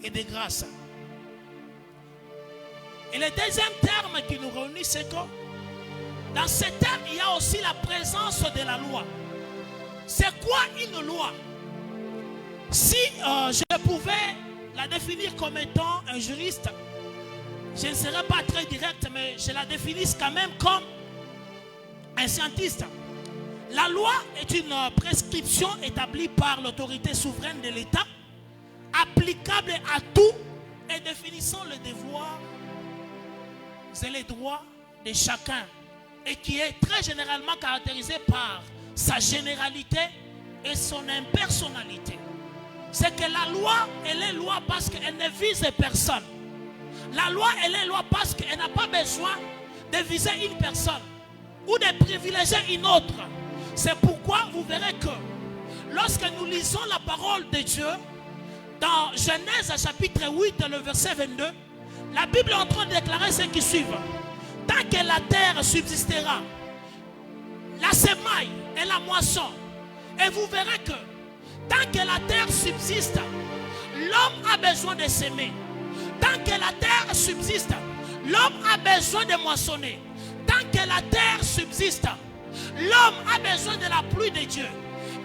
et de grâce. Et le deuxième terme qui nous réunit, c'est que dans ce terme, il y a aussi la présence de la loi. C'est quoi une loi? Si je pouvais la définir comme étant un juriste, je ne serais pas très direct, mais je la définis quand même comme un scientiste. La loi est une prescription établie par l'autorité souveraine de l'État, applicable à tout et définissant les devoirs et les droits de chacun, et qui est très généralement caractérisée par sa généralité et son impersonnalité. C'est que la loi, elle est loi parce qu'elle ne vise personne. La loi, elle est loi parce qu'elle n'a pas besoin de viser une personne ou de privilégier une autre. C'est pourquoi vous verrez que lorsque nous lisons la parole de Dieu dans Genèse chapitre 8, le verset 22, la Bible est en train de déclarer ce qui suit. Tant que la terre subsistera, la semaille et la moisson, et vous verrez que tant que la terre subsiste, l'homme a besoin de s'aimer. Tant que la terre subsiste, l'homme a besoin de moissonner. Tant que la terre subsiste, l'homme a besoin de la pluie de Dieu.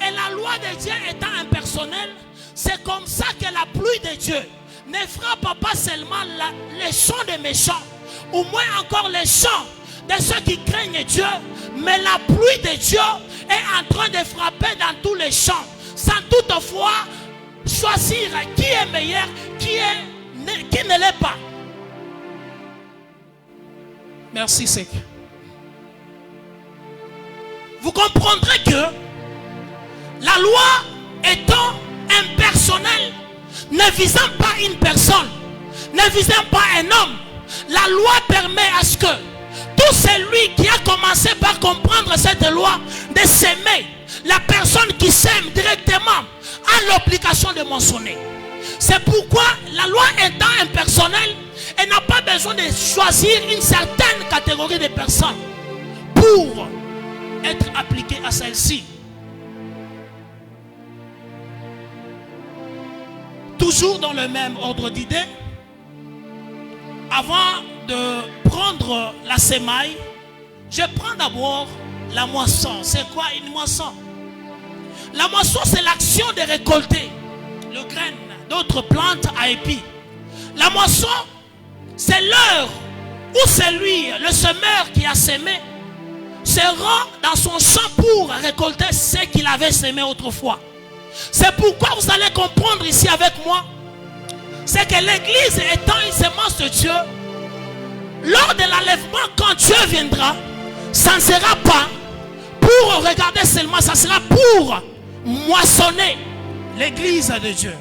Et la loi de Dieu étant impersonnelle, c'est comme ça que la pluie de Dieu ne frappe pas seulement les champs des méchants, ou moins encore les champs de ceux qui craignent Dieu, mais la pluie de Dieu est en train de frapper dans tous les champs, sans toutefois choisir qui est meilleur, qui ne l'est pas. Merci Seigneur. Vous comprendrez que la loi étant impersonnelle, ne visant pas une personne, ne visant pas un homme, la loi permet à ce que tout celui qui a commencé par comprendre cette loi de s'aimer, la personne qui s'aime directement a l'obligation de mentionner. C'est pourquoi la loi étant impersonnelle, elle n'a pas besoin de choisir une certaine catégorie de personnes pour être appliquée à celle-ci. Toujours dans le même ordre d'idées, avant de prendre la semaille, je prends d'abord la moisson. C'est quoi une moisson? La moisson, c'est l'action de récolter le grain d'autres plantes à épis. La moisson, c'est l'heure où celui, le semeur qui a sémé, se rend dans son champ pour récolter ce qu'il avait sémé autrefois. C'est pourquoi vous allez comprendre ici avec moi, c'est que l'église étant une semence de Dieu, lors de l'enlèvement, quand Dieu viendra, ça ne sera pas pour regarder seulement, ça sera pour moissonner l'église de Dieu.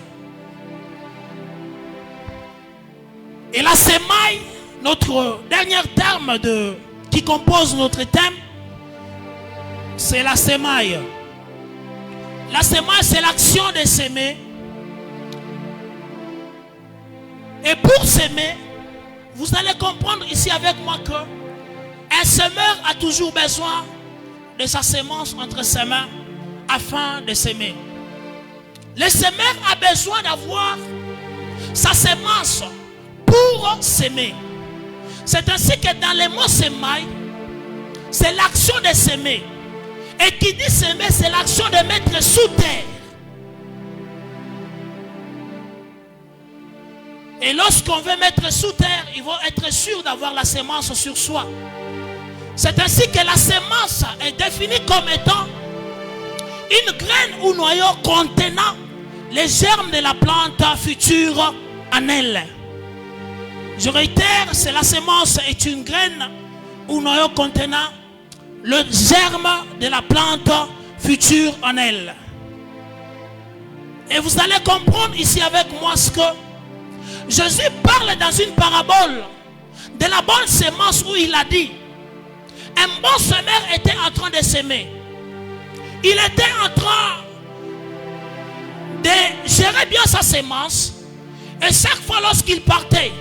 Et la semaille, notre dernier terme qui compose notre thème, c'est la semaille. La semaille, c'est l'action de s'aimer. Et pour s'aimer, vous allez comprendre ici avec moi que un semeur a toujours besoin de sa semence entre ses mains afin de s'aimer. Le semeur a besoin d'avoir sa semence pour s'aimer. C'est ainsi que dans les mots semaille, c'est l'action de s'aimer. Et qui dit s'aimer, c'est l'action de mettre sous terre. Et lorsqu'on veut mettre sous terre, il faut être sûr d'avoir la semence sur soi. C'est ainsi que la semence est définie comme étant une graine ou noyau contenant les germes de la plante future en elle. Je réitère, c'est la semence est une graine ou noyau contenant le germe de la plante future en elle. Et vous allez comprendre ici avec moi ce que Jésus parle dans une parabole de la bonne semence où il a dit un bon semeur était en train de s'aimer. Il était en train de gérer bien sa semence. Et chaque fois lorsqu'il partait,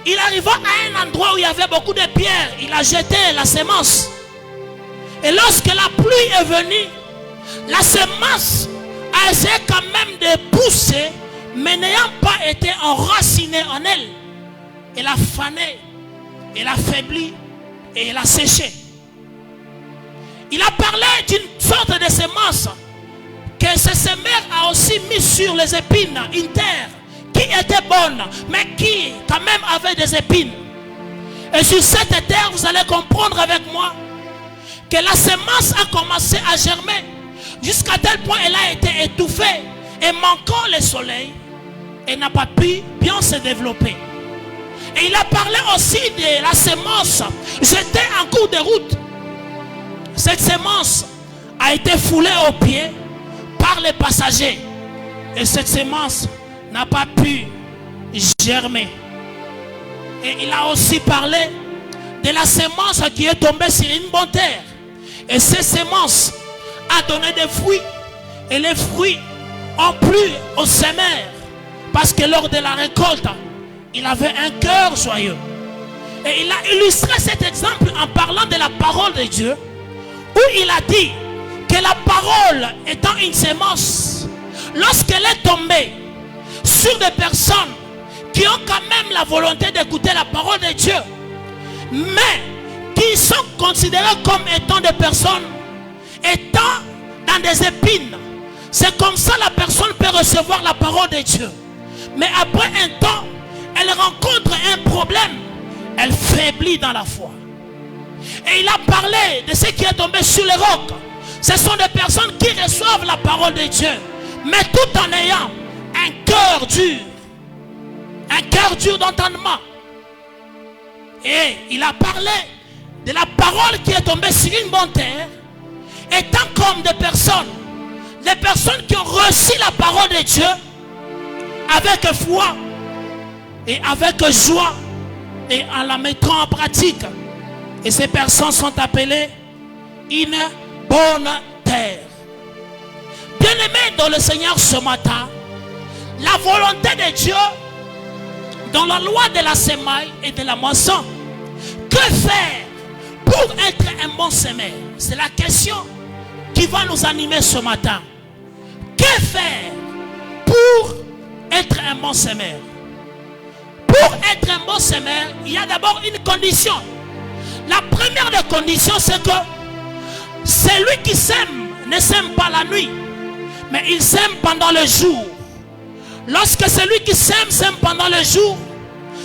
il arriva à un endroit où il y avait beaucoup de pierres. Il a jeté la semence. Et lorsque la pluie est venue, la semence a essayé quand même de pousser, mais n'ayant pas été enraciné en elle, elle a fané, elle a faibli et elle a séché. Il a parlé d'une sorte de semence que ce semeur a aussi mis sur les épines, une terre qui était bonne, mais qui quand même avait des épines. Et sur cette terre, vous allez comprendre avec moi que la semence a commencé à germer jusqu'à tel point elle a été étouffée et manquant le soleil, elle n'a pas pu bien se développer. Et il a parlé aussi de la semence jetée en cours de route. Cette semence a été foulée aux pieds par les passagers. Et cette semence n'a pas pu germer. Et il a aussi parlé de la semence qui est tombée sur une bonne terre. Et cette semence a donné des fruits. Et les fruits ont plu au semeur. Parce que lors de la récolte, il avait un cœur joyeux. Et il a illustré cet exemple en parlant de la parole de Dieu, où il a dit que la parole étant une semence, lorsqu'elle est tombée sur des personnes qui ont quand même la volonté d'écouter la parole de Dieu, mais qui sont considérées comme étant des personnes étant dans des épines, c'est comme ça la personne peut recevoir la parole de Dieu. Mais après un temps, elle rencontre un problème, elle faiblit dans la foi. Et il a parlé de ce qui est tombé sur les rocs. Ce sont des personnes qui reçoivent la parole de Dieu, mais tout en ayant un cœur dur d'entendement. Et il a parlé de la parole qui est tombée sur une bonne terre, étant comme des personnes qui ont reçu la parole de Dieu avec foi et avec joie et en la mettant en pratique. Et ces personnes sont appelées une bonne terre. Bien-aimés dans le Seigneur ce matin, la volonté de Dieu dans la loi de la semaille et de la moisson, que faire pour être un bon semeur? C'est la question qui va nous animer ce matin. Que faire pour être un bon semeur? Pour être un bon semeur, il y a d'abord une condition. La première des conditions, c'est que celui qui sème ne sème pas la nuit, mais il sème pendant le jour. Lorsque celui qui sème pendant le jour,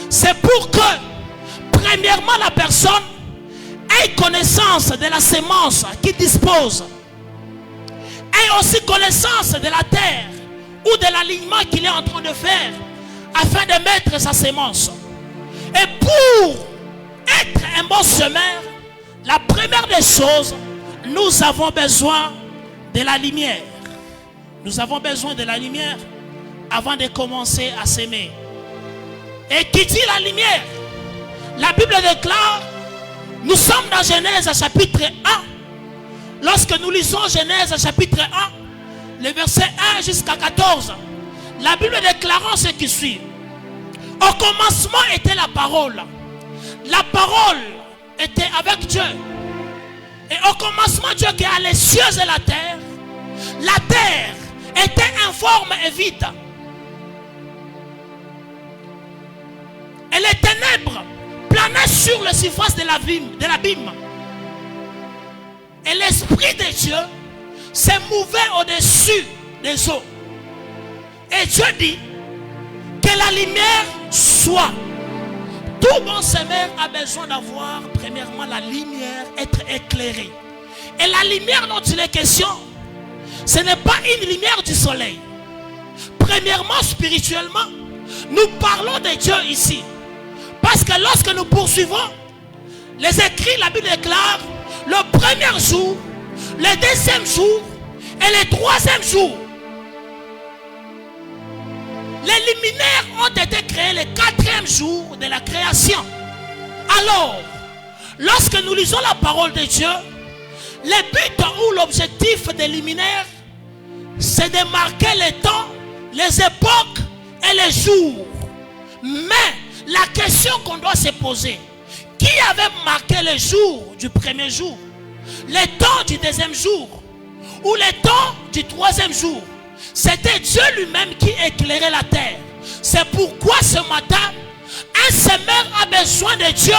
c'est pour que, premièrement, la personne ait connaissance de la semence qu'il dispose, ait aussi connaissance de la terre ou de l'alignement qu'il est en train de faire afin de mettre sa semence. Et pour être un bon semeur, la première des choses, nous avons besoin de la lumière. Nous avons besoin de la lumière avant de commencer à s'aimer. Et qui dit la lumière? La Bible déclare, nous sommes dans Genèse chapitre 1. Lorsque nous lisons Genèse chapitre 1, le verset 1 jusqu'à 14, la Bible déclarant ce qui suit. Au commencement était la parole. La parole était avec Dieu. Et au commencement, Dieu qui a les cieux et la terre. La terre était informe et vide. Et les ténèbres planaient sur la surface de l'abîme. Et l'Esprit de Dieu se mouvait au-dessus des eaux. Et Dieu dit que la lumière soit. Tout bon semeur a besoin d'avoir premièrement la lumière, être éclairé. Et la lumière dont il est question, ce n'est pas une lumière du soleil. Premièrement, spirituellement, nous parlons de Dieu ici. Parce que lorsque nous poursuivons les écrits, la Bible déclare le premier jour, le deuxième jour et le troisième jour. Les luminaires ont été créés le quatrième jour de la création. Alors, lorsque nous lisons la parole de Dieu, le but ou l'objectif des luminaires, c'est de marquer les temps, les époques et les jours. Mais la question qu'on doit se poser, qui avait marqué le jour du premier jour, le temps du deuxième jour ou le temps du troisième jour? C'était Dieu lui-même qui éclairait la terre. C'est pourquoi ce matin, un semeur a besoin de Dieu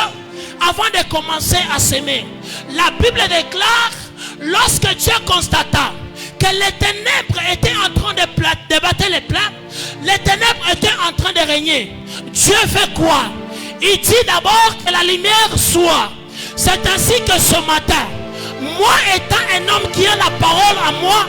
avant de commencer à s'aimer. La Bible déclare, lorsque Dieu constata que les ténèbres étaient en train de battre les plats, les ténèbres étaient en train de régner. Dieu fait quoi? Il dit d'abord que la lumière soit. C'est ainsi que ce matin, moi étant un homme qui a la parole à moi,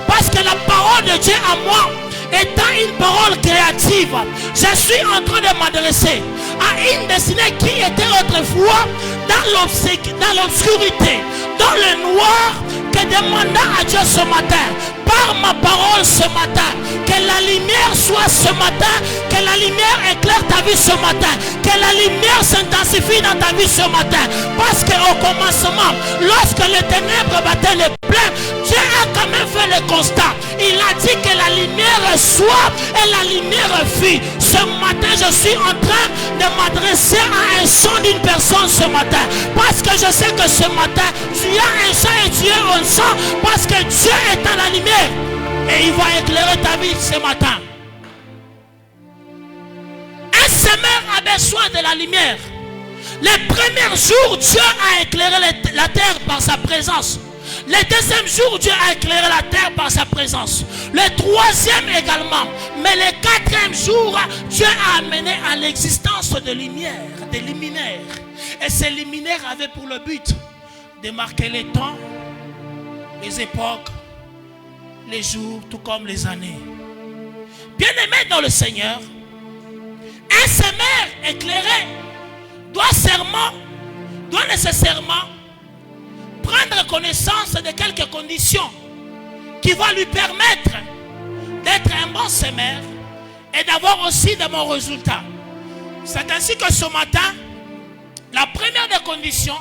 parce que la parole de Dieu à moi étant une parole créative, je suis en train de m'adresser à une destinée qui était autrefois dans l'obscurité, dans le noir, que demanda à Dieu ce matin, par ma parole ce matin, que la lumière soit ce matin, que la lumière éclaire ta vie ce matin, que la lumière s'intensifie dans ta vie ce matin, parce qu'au commencement, lorsque les ténèbres battaient les pleins, Dieu a quand même fait le constat. Il a dit que la lumière soit et la lumière fut. Ce matin, je suis en train de m'adresser à un sang d'une personne ce matin, parce que je sais que ce matin, tu as un sang et tu es un sang, parce que Dieu est dans la lumière et il va éclairer ta vie ce matin. Un semeur a besoin de la lumière. Les premiers jours, Dieu a éclairé la terre par sa présence. Le deuxième jour, Dieu a éclairé la terre par sa présence. Le troisième également. Mais le quatrième jour, Dieu a amené à l'existence de lumière, des luminaires. Et ces luminaires avaient pour le but de marquer les temps, les époques, les jours, tout comme les années. Bien-aimés dans le Seigneur, un semeur éclairé doit nécessairement prendre connaissance de quelques conditions qui vont lui permettre d'être un bon semeur et d'avoir aussi de bons résultats. C'est ainsi que ce matin, la première des conditions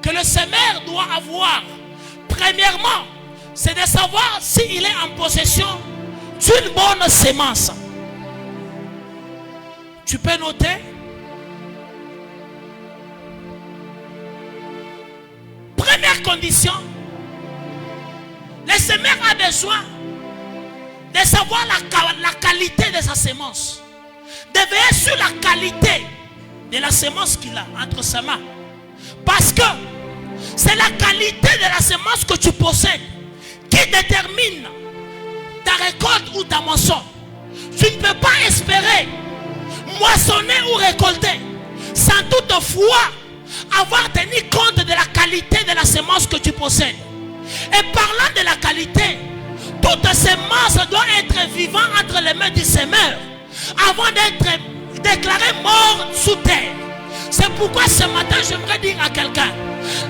que le semeur doit avoir, premièrement, c'est de savoir s'il est en possession d'une bonne sémence. Tu peux noter? Première condition, le semeur a besoin de savoir la qualité de sa sémence, de veiller sur la qualité de la sémence qu'il a entre ses mains, parce que c'est la qualité de la sémence que tu possèdes qui détermine ta récolte ou ta moisson. Tu ne peux pas espérer moissonner ou récolter sans toutefois avoir tenu compte de la qualité de la semence que tu possèdes. Et parlant de la qualité, toute semence doit être vivante entre les mains du semeur avant d'être déclarée mort sous terre. C'est pourquoi ce matin j'aimerais dire à quelqu'un,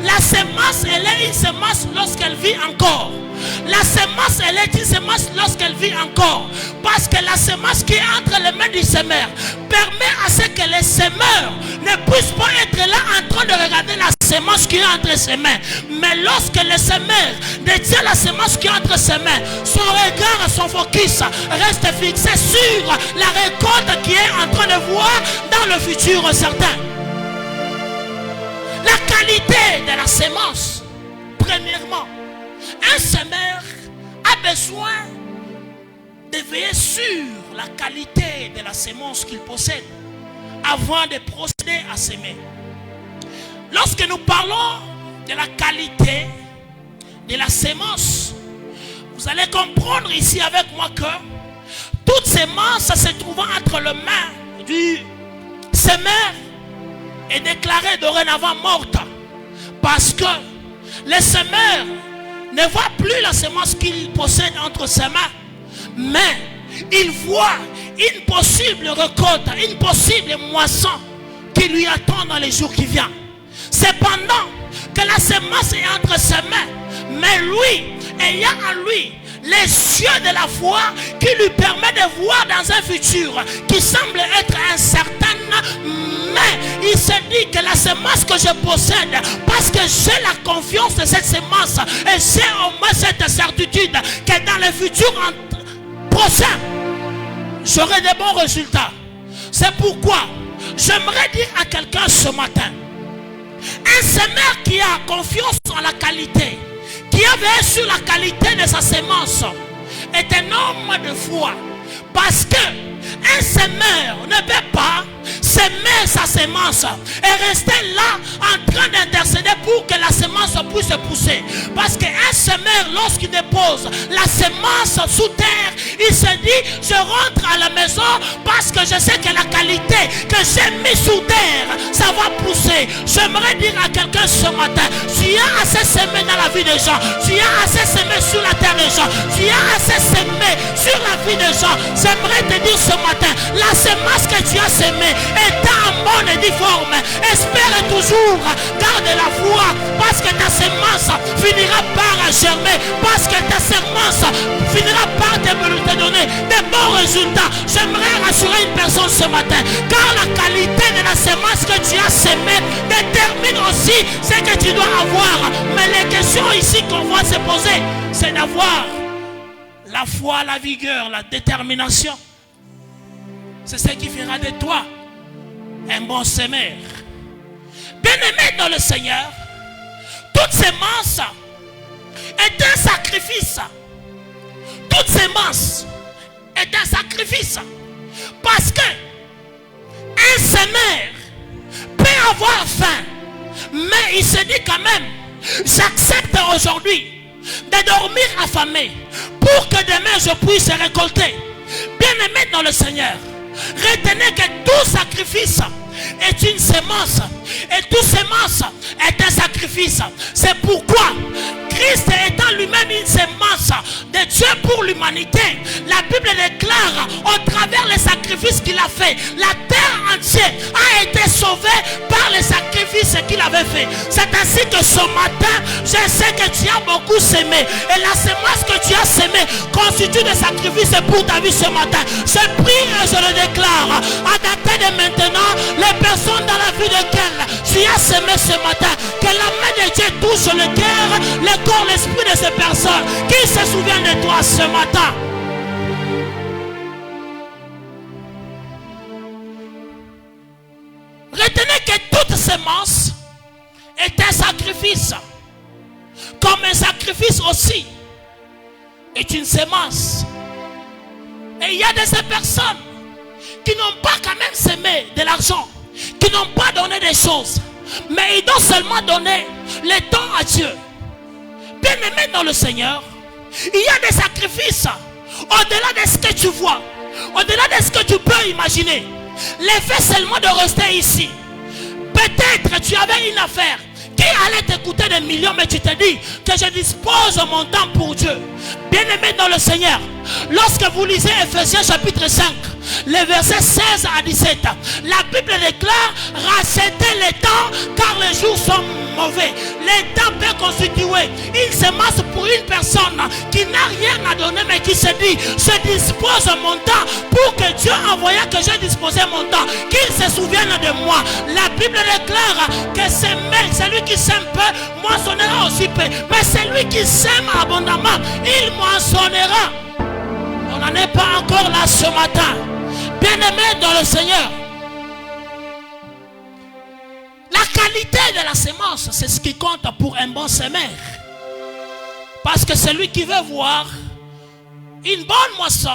la semence elle est une semence lorsqu'elle vit encore. La semence elle est une semence lorsqu'elle vit encore. Parce que la semence qui est entre les mains du semeur permet à ce que les semeurs ne puissent pas être là en train de regarder la semence qui est entre ses mains. Mais lorsque le semeur détient la semence qui est entre ses mains, son regard, son focus reste fixé sur la récolte qui est en train de voir dans le futur certain. La qualité de la semence, premièrement, un semeur a besoin de veiller sur la qualité de la semence qu'il possède avant de procéder à s'aimer. Lorsque nous parlons de la qualité de la semence, vous allez comprendre ici avec moi que toute semence se trouvant entre les mains du semeur est déclarée dorénavant morte, parce que le semeur ne voit plus la semence qu'il possède entre ses mains, mais il voit une possible récolte, une possible moisson qui lui attend dans les jours qui viennent. Cependant que la semence est entre ses mains, mais lui, ayant en lui les yeux de la foi qui lui permet de voir dans un futur qui semble être incertain, mais il se dit que la semence que je possède, parce que j'ai la confiance de cette semence et j'ai au moins cette certitude que dans le futur prochain, j'aurai de bons résultats. C'est pourquoi j'aimerais dire à quelqu'un ce matin, un semeur qui a confiance en la qualité, qui a veillé sur la qualité de sa semence est un homme de foi. Parce que un semeur ne peut pas semer sa semence et rester là en train d'intercéder pour que la semence puisse pousser. Parce qu'un semeur, lorsqu'il dépose la semence sous terre, il se dit, je rentre à la maison parce que je sais que la qualité que j'ai mis sous terre, ça va pousser. J'aimerais dire à quelqu'un ce matin, tu as assez semé dans la vie des gens, tu as assez semé sur la terre des gens, tu as assez semé sur la vie des gens. J'aimerais te dire ce matin, la semence que tu as semée étant bonne et difforme, espère toujours, garde la foi, parce que ta semence finira par germer, parce que ta semence finira par te donner des bons résultats. J'aimerais rassurer une personne ce matin, car la qualité de la semence que tu as semée détermine aussi ce que tu dois avoir. Mais les questions ici qu'on va se poser, c'est d'avoir la foi, la vigueur, la détermination. C'est ce qui fera de toi un bon semeur. Bien-aimé dans le Seigneur, toute semence est un sacrifice. Toute semence est un sacrifice. Parce que un semeur peut avoir faim, mais il se dit quand même, j'accepte aujourd'hui de dormir affamé pour que demain je puisse récolter. Bien-aimé dans le Seigneur, retenez que tout sacrifice est une semence. Et toute semence est un sacrifice. C'est pourquoi Christ étant lui-même une semence de Dieu pour l'humanité, la Bible déclare au travers les sacrifices qu'il a fait, la terre entière a été sauvée par les sacrifices qu'il avait fait. C'est ainsi que ce matin, je sais que tu as beaucoup semé. Et la semence que tu as semée constitue des sacrifices pour ta vie ce matin. Je prie et je le déclare. À dater de maintenant, les personnes dans la vie de quelle tu as semé ce matin, que la main de Dieu touche le cœur, le corps, l'esprit de ces personnes qui se souviennent de toi ce matin. Retenez que toute semence est un sacrifice. Comme un sacrifice aussi est une semence. Et il y a de ces personnes qui n'ont pas quand même semé de l'argent, qui n'ont pas donné des choses, mais ils doivent seulement donner le temps à Dieu. Bien-aimé dans le Seigneur, il y a des sacrifices au-delà de ce que tu vois, au-delà de ce que tu peux imaginer. L'effet seulement de rester ici, peut-être tu avais une affaire qui allait te coûter des millions, mais tu te dis que je dispose de mon temps pour Dieu. Bien-aimé dans le Seigneur, lorsque vous lisez Ephésiens chapitre 5, les versets 16 à 17, la Bible déclare: rachetez les temps car les jours sont mauvais. Les temps peut constituer une semence pour une personne qui n'a rien à donner, mais qui se dit: je dispose de mon temps pour que Dieu envoya que j'ai disposé mon temps, qu'il se souvienne de moi. La Bible déclare que celui qui sème peu moissonnera aussi peu, mais celui qui sème abondamment, il moissonnera. On n'en est pas encore là ce matin. Bien-aimé dans le Seigneur, la qualité de la semence, c'est ce qui compte pour un bon semeur. Parce que celui qui veut voir une bonne moisson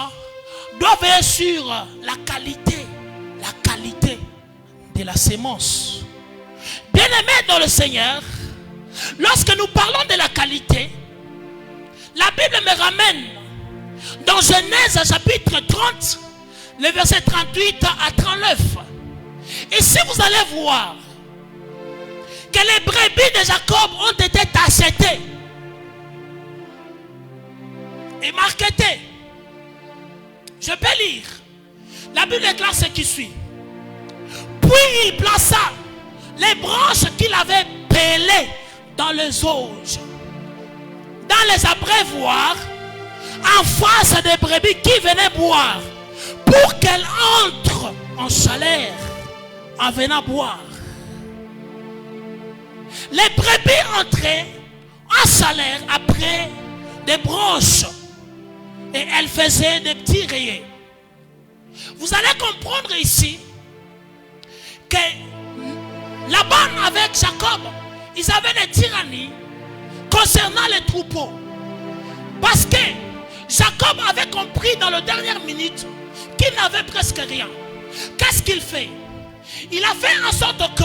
doit veiller sur la qualité de la semence. Bien-aimé dans le Seigneur, lorsque nous parlons de la qualité, la Bible me ramène dans Genèse chapitre 30, le verset 38 à 39. Ici vous allez voir que les brebis de Jacob ont été achetées et marketées. Je peux lire. La Bible déclare ce qui suit. Puis il plaça les branches qu'il avait pelées dans les auges, dans les abreuvoirs, en face des brebis qui venaient boire, pour qu'elles entrent en chaleur en venant boire. Les brebis entraient en chaleur après des branches et elles faisaient des petits rayés. Vous allez comprendre ici que Laban avec Jacob, ils avaient des tyrannies concernant les troupeaux. Parce que Jacob avait compris dans la dernière minute qu'il n'avait presque rien. Qu'est-ce qu'il fait? Il a fait en sorte que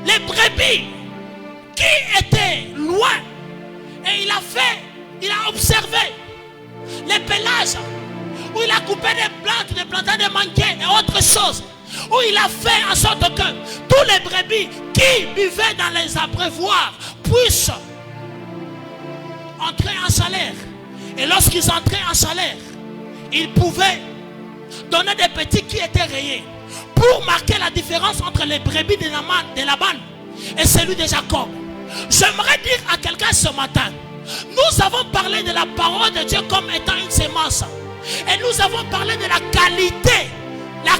les brebis qui étaient loin, et il a observé les pélages, où il a coupé des plantains, des manguiers et autres choses, où il a fait en sorte que tous les brebis qui buvaient dans les abreuvoirs puissent entrer en chaleur. Et lorsqu'ils entraient en chaleur, ils pouvaient donner des petits qui étaient rayés, pour marquer la différence entre les brebis de Laban et celui de Jacob. J'aimerais dire à quelqu'un ce matin, nous avons parlé de la parole de Dieu comme étant une sémence. Et nous avons parlé de la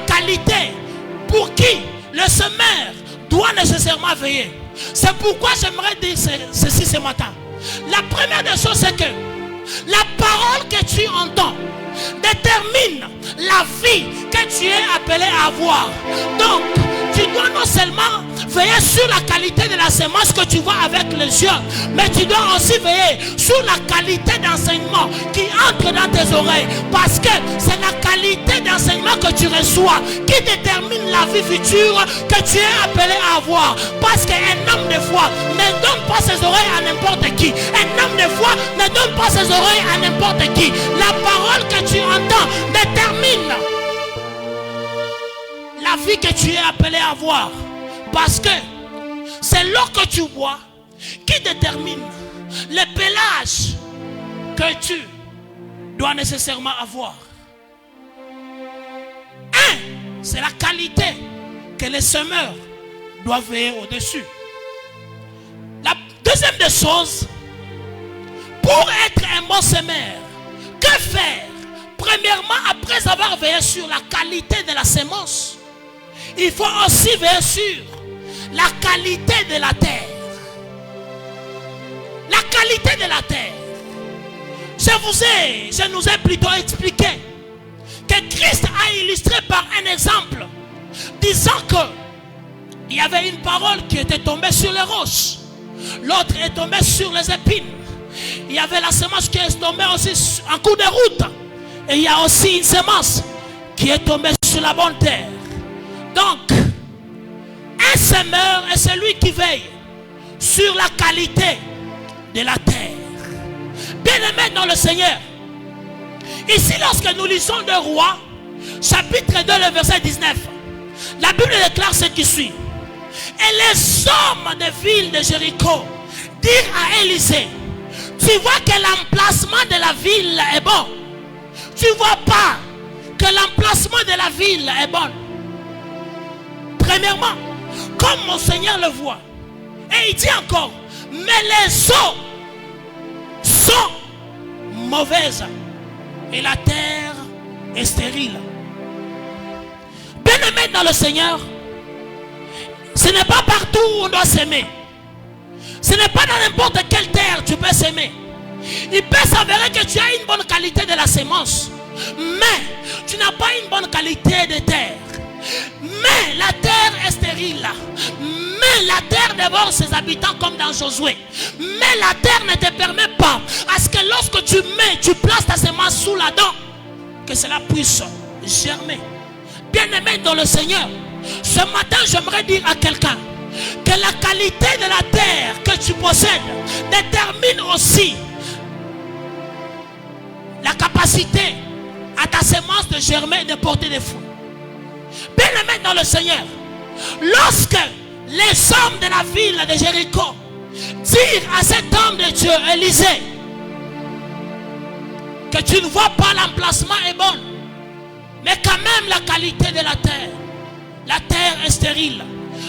qualité pour qui le semeur doit nécessairement veiller. C'est pourquoi j'aimerais dire ceci ce matin. La première des choses, c'est que la parole que tu entends détermine la vie que tu es appelé à avoir. Donc, tu dois non seulement veiller sur la qualité de la semence que tu vois avec les yeux, mais tu dois aussi veiller sur la qualité d'enseignement qui entre dans tes oreilles. Parce que c'est la qualité d'enseignement que tu reçois qui détermine la vie future que tu es appelé à avoir. Parce qu'un homme de foi ne donne pas ses oreilles à n'importe qui. Un homme de foi ne donne pas ses oreilles à n'importe qui. La parole que tu entends détermine la vie que tu es appelé à avoir. Parce que c'est l'eau que tu bois qui détermine les pélages que tu dois nécessairement avoir. C'est la qualité que les semeurs doivent veiller au-dessus. La deuxième des choses, pour être un bon semeur, que faire? Premièrement, après avoir veillé sur la qualité de la semence, il faut aussi veiller sur la qualité de la terre. La qualité de la terre. Je nous ai plutôt expliqué que Christ a illustré par un exemple, disant que il y avait une parole qui était tombée sur les roches, l'autre est tombée sur les épines. Il y avait la semence qui est tombée aussi en cours de route, et il y a aussi une semence qui est tombée sur la bonne terre. Donc, un semeur est celui qui veille sur la qualité de la terre. Bien-aimés dans le Seigneur, ici lorsque nous lisons de Rois, chapitre 2, le verset 19, la Bible déclare ce qui suit. Et les hommes de ville de Jéricho dirent à Élisée, tu vois que l'emplacement de la ville est bon. Tu ne vois pas que l'emplacement de la ville est bon. Premièrement, comme mon Seigneur le voit. Et il dit encore, mais les eaux sont mauvaises et la terre est stérile. Bien-aimé dans le Seigneur, ce n'est pas partout où on doit s'aimer. Ce n'est pas dans n'importe quelle terre tu peux s'aimer. Il peut s'avérer que tu as une bonne qualité de la semence, mais tu n'as pas une bonne qualité de terre. Mais la terre est stérile. Mais la terre dévore ses habitants comme dans Josué. Mais la terre ne te permet pas à ce que lorsque tu places ta semence sous la dent, que cela puisse germer. Bien-aimé dans le Seigneur, ce matin j'aimerais dire à quelqu'un que la qualité de la terre que tu possèdes détermine aussi la capacité à ta semence de germer et de porter des fruits. Bien-aimé dans le Seigneur, lorsque les hommes de la ville de Jéricho dirent à cet homme de Dieu, Élisée, que tu ne vois pas l'emplacement est bon, mais quand même la qualité de la terre est stérile.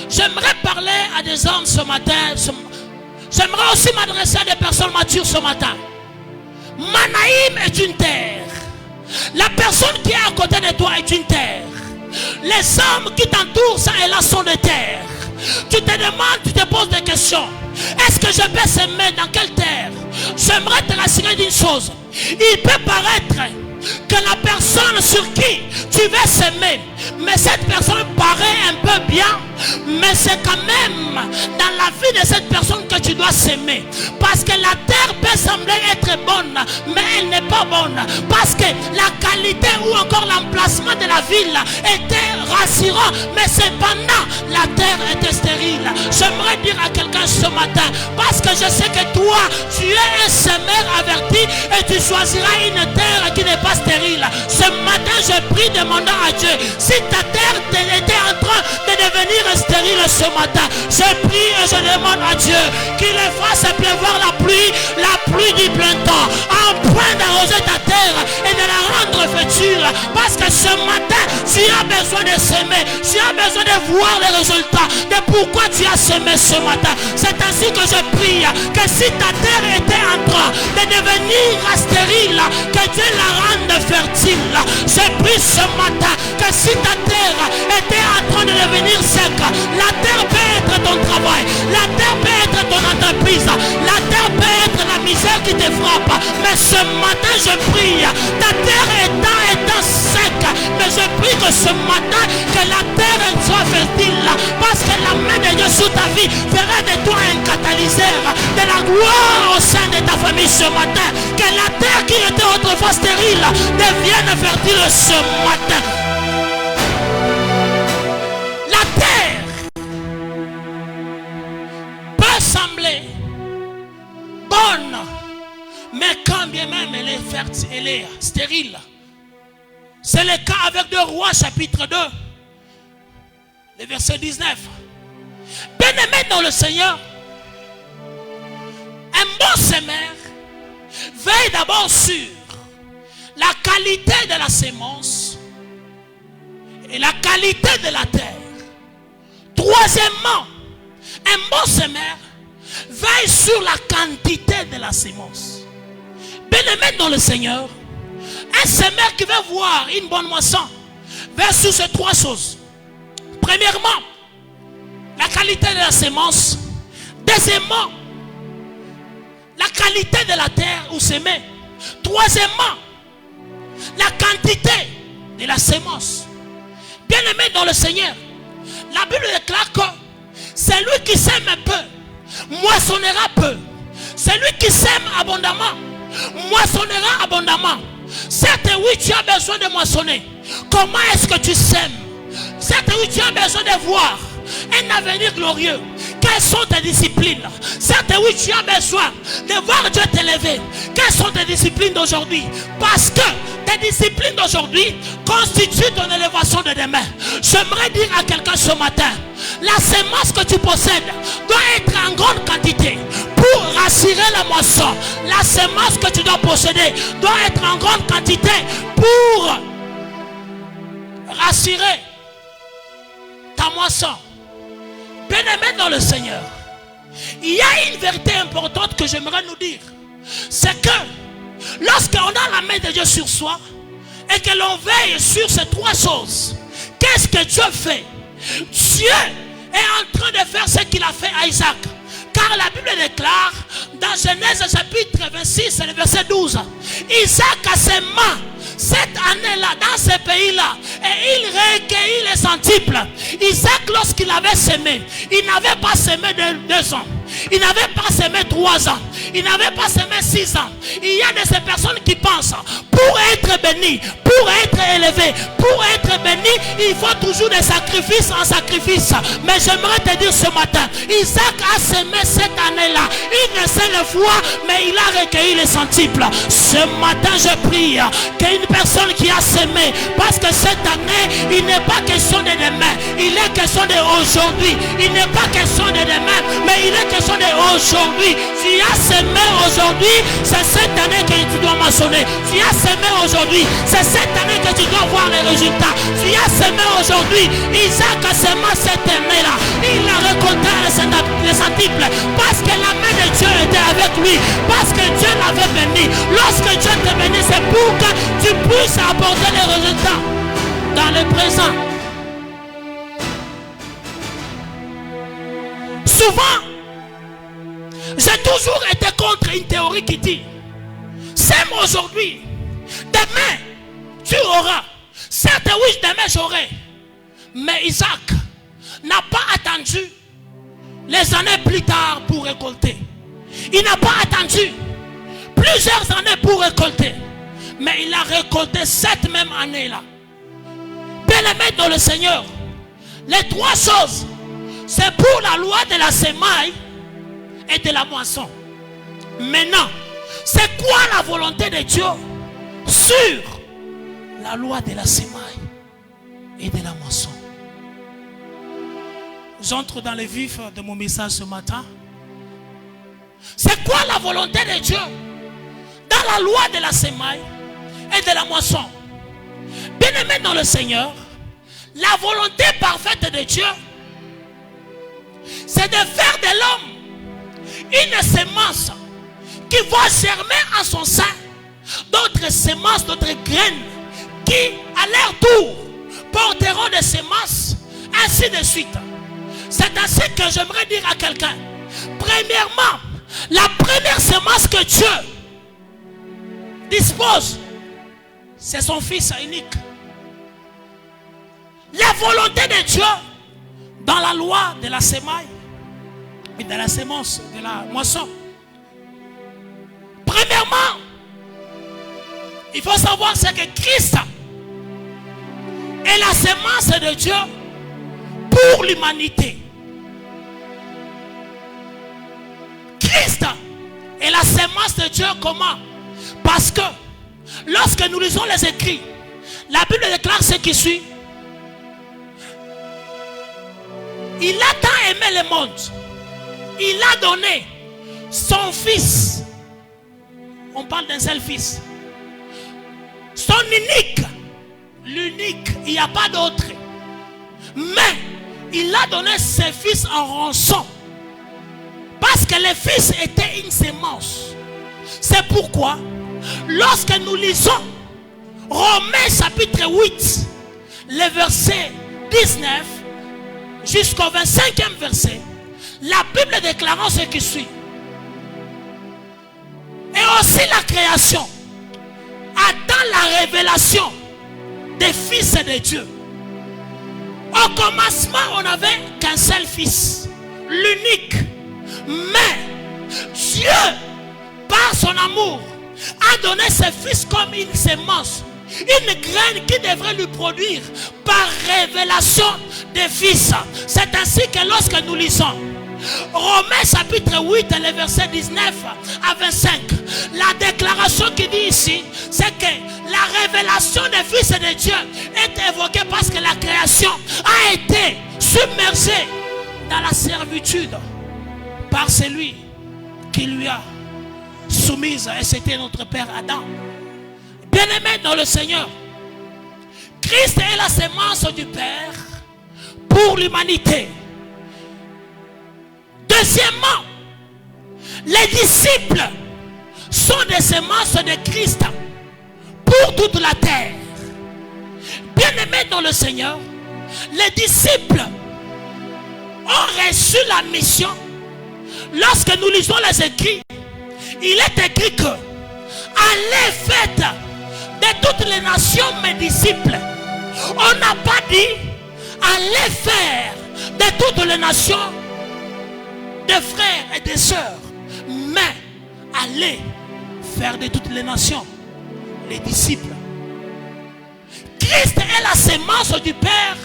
J'aimerais parler à des hommes ce matin. J'aimerais aussi m'adresser à des personnes matures ce matin. Manaïm est une terre. La personne qui est à côté de toi est une terre. Les hommes qui t'entourent, ça et là, sont des terres. Tu te demandes, tu te poses des questions. Est-ce que je peux s'aimer dans quelle terre? J'aimerais te rassurer d'une chose. Il peut paraître que la personne sur qui tu veux s'aimer, mais cette personne paraît un peu bien, mais c'est quand même dans la vie de cette personne que tu dois s'aimer. Parce que la terre peut sembler être bonne, mais elle n'est pas bonne. Parce que la qualité ou encore l'emplacement de la ville était rassurant, mais cependant la terre était stérile. J'aimerais dire à quelqu'un ce matin, parce que je sais que toi, tu es un semeur averti et tu choisiras une terre qui n'est pas stérile. Ce matin, je prie demandant à Dieu, si ta terre était en train de devenir stérile ce matin, je prie et je demande à Dieu qu'il fasse pleuvoir la pluie du printemps, en point d'arroser ta terre et de la rendre fertile. Parce que ce matin, tu as besoin de s'aimer, tu as besoin de voir les résultats de pourquoi tu as semé ce matin. C'est ainsi que je prie que si ta terre était en train de devenir stérile, que Dieu la rende fertile. Je prie ce matin que si ta terre était en train de devenir sec, la terre peut être ton travail, la terre peut être ton entreprise, la terre peut être la misère qui te frappe. Mais ce matin je prie, ta terre étant sec, mais je prie que ce matin que la terre soit fertile, parce que la main de Dieu sur ta vie fera de toi un catalyseur de la gloire au sein de ta famille ce matin. Que la terre qui était autrefois stérile devienne fertile ce matin. La terre peut sembler bonne, mais quand bien même elle est fertile, elle est stérile. C'est le cas avec 2 Rois chapitre 2, le verset 19. Bien-aimé dans le Seigneur, un bon semeur veille d'abord sur la qualité de la sémence et la qualité de la terre. Troisièmement, un bon semeur veille sur la quantité de la sémence. Bien-aimé dans le Seigneur, un semeur qui veut voir une bonne moisson veille sur ces 3 choses. Premièrement, la qualité de la sémence. Deuxièmement, la qualité de la terre où s'aimer. Troisièmement, la quantité de la sémence. Bien-aimé dans le Seigneur, la Bible déclare que celui qui sème peu moissonnera peu. Celui qui sème abondamment moissonnera abondamment. Certes, oui, tu as besoin de moissonner. Comment est-ce que tu sèmes? Certes, oui, tu as besoin de voir un avenir glorieux. Quelles sont tes disciplines? Certes, oui, tu as besoin de voir Dieu t'élever. Quelles sont tes disciplines d'aujourd'hui? Parce que tes disciplines d'aujourd'hui constituent ton élévation de demain. J'aimerais dire à quelqu'un ce matin, la sémence que tu possèdes doit être en grande quantité pour rassurer la moisson. La sémence que tu dois posséder doit être en grande quantité pour rassurer ta moisson. Bien-aimé dans le Seigneur, il y a une vérité importante que j'aimerais nous dire. C'est que lorsqu'on a la main de Dieu sur soi et que l'on veille sur ces 3 choses, qu'est-ce que Dieu fait? Dieu est en train de faire ce qu'il a fait à Isaac. Car la Bible déclare dans Genèse chapitre 26 et le verset 12, Isaac a semé cette année-là dans ce pays-là et il recueillit les centiples. Isaac, lorsqu'il avait semé, il n'avait pas semé 2 ans, il n'avait pas semé 3 ans, il n'avait pas semé 6 ans. Il y a de ces personnes qui pensent pour être béni, pour être élevé, pour être béni, il faut toujours des sacrifices en sacrifice. Mais j'aimerais te dire ce matin, Isaac a semé cette année-là une seule fois, mais il a recueilli les centiples. Ce matin je prie qu'une personne qui a semé, parce que cette année il n'est pas question de demain, il est question d'aujourd'hui. Il n'est pas question de demain, mais il est question d'aujourd'hui. Tu as semé aujourd'hui, c'est cette année que tu dois maçonner. Tu as semé aujourd'hui, c'est cette année que tu dois voir les résultats. Tu as semé aujourd'hui, Isaac a semé cette année-là, il a récolté les centiples parce que la main de Dieu était avec lui, parce que Dieu l'avait béni. Lorsque Dieu te bénit, c'est pour que tu puisses apporter les résultats dans le présent. Souvent, j'ai toujours été contre une théorie qui dit sème aujourd'hui, demain tu auras. Certes, oui, demain j'aurai. Mais Isaac n'a pas attendu les années plus tard pour récolter. Il n'a pas attendu plusieurs années pour récolter. Mais il a récolté cette même année-là. Bien-aimé dans le Seigneur, les trois choses, c'est pour la loi de la semaille et de la moisson. Maintenant, c'est quoi la volonté de Dieu sur la loi de la semaille et de la moisson? J'entre dans le vif de mon message ce matin. C'est quoi la volonté de Dieu dans la loi de la semaille et de la moisson? Bien-aimé dans le Seigneur, la volonté parfaite de Dieu, c'est de faire de l'homme une semence qui va germer en son sein d'autres semences, d'autres graines qui, à leur tour, porteront des semences, ainsi de suite. C'est ainsi que j'aimerais dire à quelqu'un, premièrement, la première semence que Dieu dispose, c'est son Fils unique. La volonté de Dieu dans la loi de la semaille et de la semence, de la moisson. Premièrement, il faut savoir c'est que Christ est la semence de Dieu pour l'humanité. Christ est la semence de Dieu comment? Parce que lorsque nous lisons les écrits, la Bible déclare ce qui suit. Il a tant aimé le monde, il a donné son Fils. On parle d'un seul Fils. Son unique, l'unique, il n'y a pas d'autre. Mais il a donné ses fils en rançon. Parce que les fils étaient une semence. C'est pourquoi, lorsque nous lisons Romains chapitre 8, le verset 19 jusqu'au 25e verset, la Bible déclarant ce qui suit. Et aussi la création attend la révélation des fils de Dieu. Au commencement, on n'avait qu'un seul fils, l'unique. Mais Dieu, par son amour, a donné ses fils comme une semence, une graine qui devrait lui produire par révélation des fils. C'est ainsi que lorsque nous lisons Romains chapitre 8, le verset 19 à 25, la déclaration qui dit ici, c'est que la révélation des fils de Dieu est évoquée parce que la création a été submergée dans la servitude par celui qui lui a soumise, et c'était notre père Adam. Bien-aimé dans le Seigneur, Christ est la semence du Père pour l'humanité. Deuxièmement, les disciples sont des semences de Christ pour toute la terre. Bien-aimés dans le Seigneur, les disciples ont reçu la mission. Lorsque nous lisons les écrits, il est écrit que allez faites de toutes les nations mes disciples. On n'a pas dit allez faire de toutes les nations des frères et des sœurs, mais allez faire de toutes les nations les disciples. Christ est la semence du Père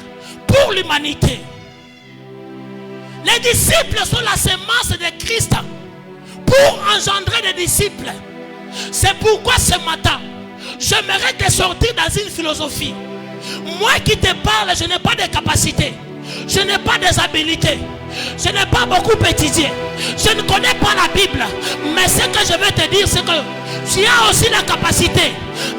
pour l'humanité. Les disciples sont la semence de Christ pour engendrer des disciples. C'est pourquoi ce matin, j'aimerais te sortir dans une philosophie. Moi qui te parle, je n'ai pas de capacité, je n'ai pas des habilités, je n'ai pas beaucoup étudié, je ne connais pas la Bible. Mais ce que je veux te dire, c'est que tu as aussi la capacité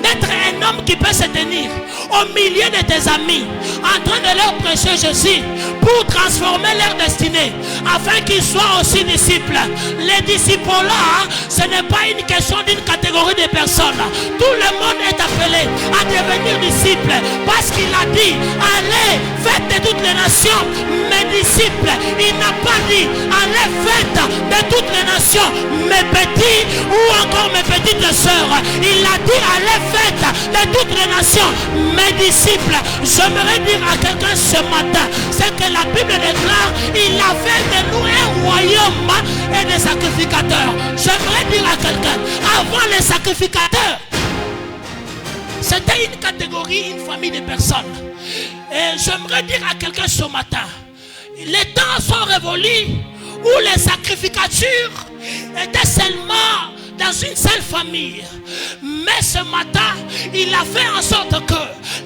d'être un homme qui peut se tenir au milieu de tes amis, en train de leur prêcher Jésus pour transformer leur destinée, afin qu'ils soient aussi disciples. Les disciples là, ce n'est pas une question d'une catégorie de personnes. Tout le monde est appelé à devenir disciple, parce qu'il a dit allez, faites de toutes les nations mes disciples. Il n'a pas dit allez faites de toutes les nations mes petits ou encore mes petites sœurs. Il a dit allez faites de toutes les nations mes disciples. J'aimerais dire à quelqu'un ce matin, c'est que la Bible déclare il a fait de nous un royaume et des sacrificateurs. J'aimerais dire à quelqu'un, avant les sacrificateurs, c'était une catégorie, une famille de personnes. Et j'aimerais dire à quelqu'un ce matin, les temps sont révolus où les sacrificatures étaient seulement dans une seule famille. Mais ce matin, il a fait en sorte que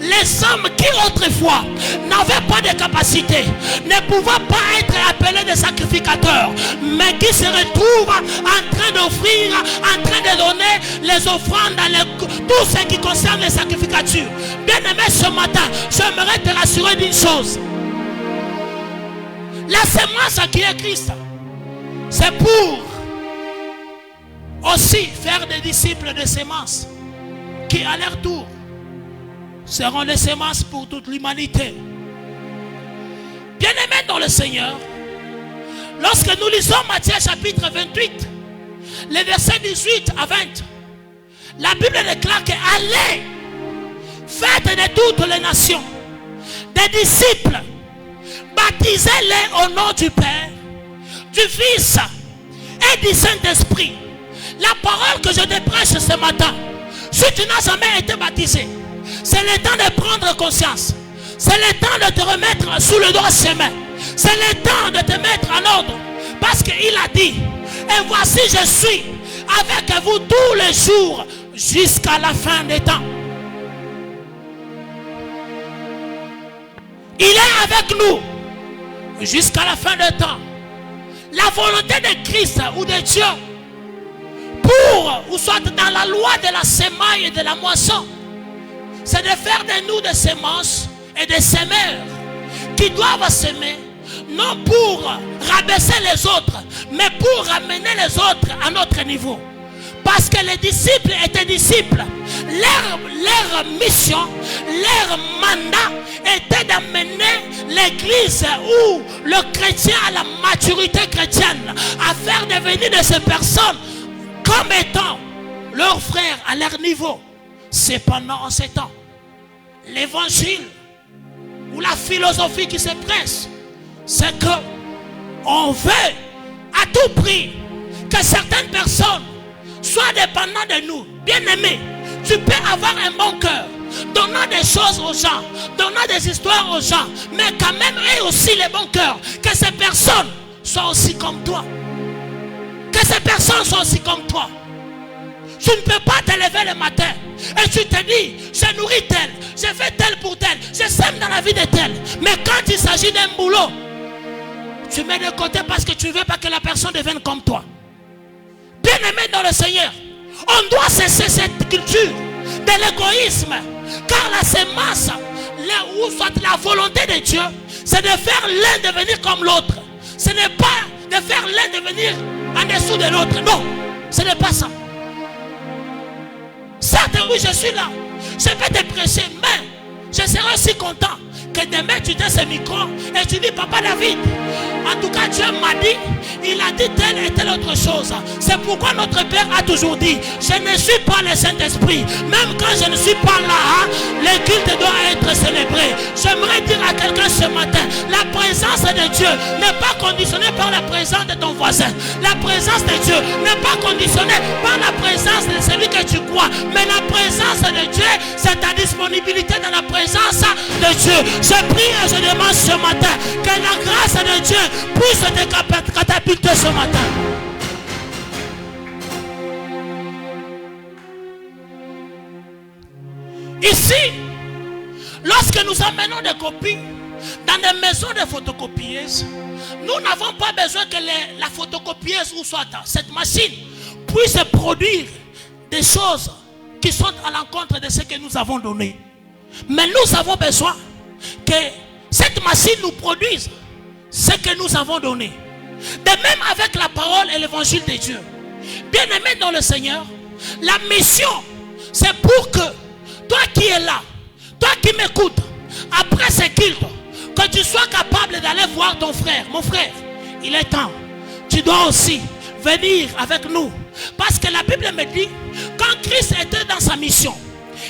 les hommes qui autrefois n'avaient pas de capacité, ne pouvaient pas être appelés des sacrificateurs, mais qui se retrouvent en train d'offrir, en train de donner les offrandes dans tout ce qui concerne les sacrificatures. Bien aimé, ce matin, j'aimerais te rassurer d'une chose. La semence qui est Christ, c'est pour aussi faire des disciples de semences qui à leur tour seront des semences pour toute l'humanité. Bien-aimés dans le Seigneur, lorsque nous lisons Matthieu chapitre 28, les versets 18 à 20, la Bible déclare que allez, faites de toutes les nations des disciples, baptisez-les au nom du Père, du Fils et du Saint-Esprit. La parole que je te prêche ce matin, si tu n'as jamais été baptisé, c'est le temps de prendre conscience. C'est le temps de te remettre sous le droit chemin. C'est le temps de te mettre en ordre. Parce qu'il a dit, et voici je suis avec vous tous les jours jusqu'à la fin des temps. Il est avec nous jusqu'à la fin des temps. La volonté de Christ ou de Dieu, pour ou soit dans la loi de la semaille et de la moisson, c'est de faire de nous des semences et des semeurs qui doivent semer, non pour rabaisser les autres, mais pour ramener les autres à notre niveau. Parce que les disciples étaient disciples. Leur mission, leur mandat était d'amener l'église ou le chrétien à la maturité chrétienne, à faire devenir de ces personnes comme étant leurs frères à leur niveau. Cependant, en ces temps, l'évangile ou la philosophie qui se presse, c'est que on veut à tout prix que certaines personnes soient dépendantes de nous. Bien-aimés, tu peux avoir un bon cœur, donnant des choses aux gens, donnant des histoires aux gens, mais quand même eux aussi les bons cœurs, que ces personnes soient aussi comme toi. Que ces personnes soient aussi comme toi. Tu ne peux pas te lever le matin et tu te dis, je nourris tel, je fais tel pour tel, je sème dans la vie de tel. Mais quand il s'agit d'un boulot, tu mets de côté parce que tu ne veux pas que la personne devienne comme toi. Bien-aimé dans le Seigneur, on doit cesser cette culture de l'égoïsme. Car la semence, ou soit la volonté de Dieu, c'est de faire l'un devenir comme l'autre. Ce n'est pas de faire l'un devenir en dessous de l'autre. Non, ce n'est pas ça. Certes, oui, je suis là. Je vais te prêcher, mais je serai aussi content que demain tu tends ce micro et tu dis, Papa David, en tout cas Dieu m'a dit, il a dit telle et telle autre chose. C'est pourquoi notre Père a toujours dit, je ne suis pas le Saint-Esprit. Même quand je ne suis pas là, le culte doit être célébré. J'aimerais dire à quelqu'un ce matin, la présence de Dieu n'est pas conditionnée par la présence de ton voisin. La présence de Dieu n'est pas conditionnée par la présence de celui que tu crois. Mais la présence de Dieu, c'est ta disponibilité dans la présence de Dieu. Je prie et je demande ce matin que la grâce de Dieu puisse te catapulter ce matin. Ici, lorsque nous amenons des copies dans des maisons de photocopieuses, nous n'avons pas besoin que la photocopieuse ou soit cette machine puisse produire des choses qui sont à l'encontre de ce que nous avons donné. Mais nous avons besoin que cette machine nous produise ce que nous avons donné. De même avec la parole et l'évangile de Dieu. Bien-aimé dans le Seigneur, la mission, c'est pour que toi qui es là, toi qui m'écoutes, après ce culte, que tu sois capable d'aller voir ton frère. Mon frère, il est temps. Tu dois aussi venir avec nous. Parce que la Bible me dit, quand Christ était dans sa mission,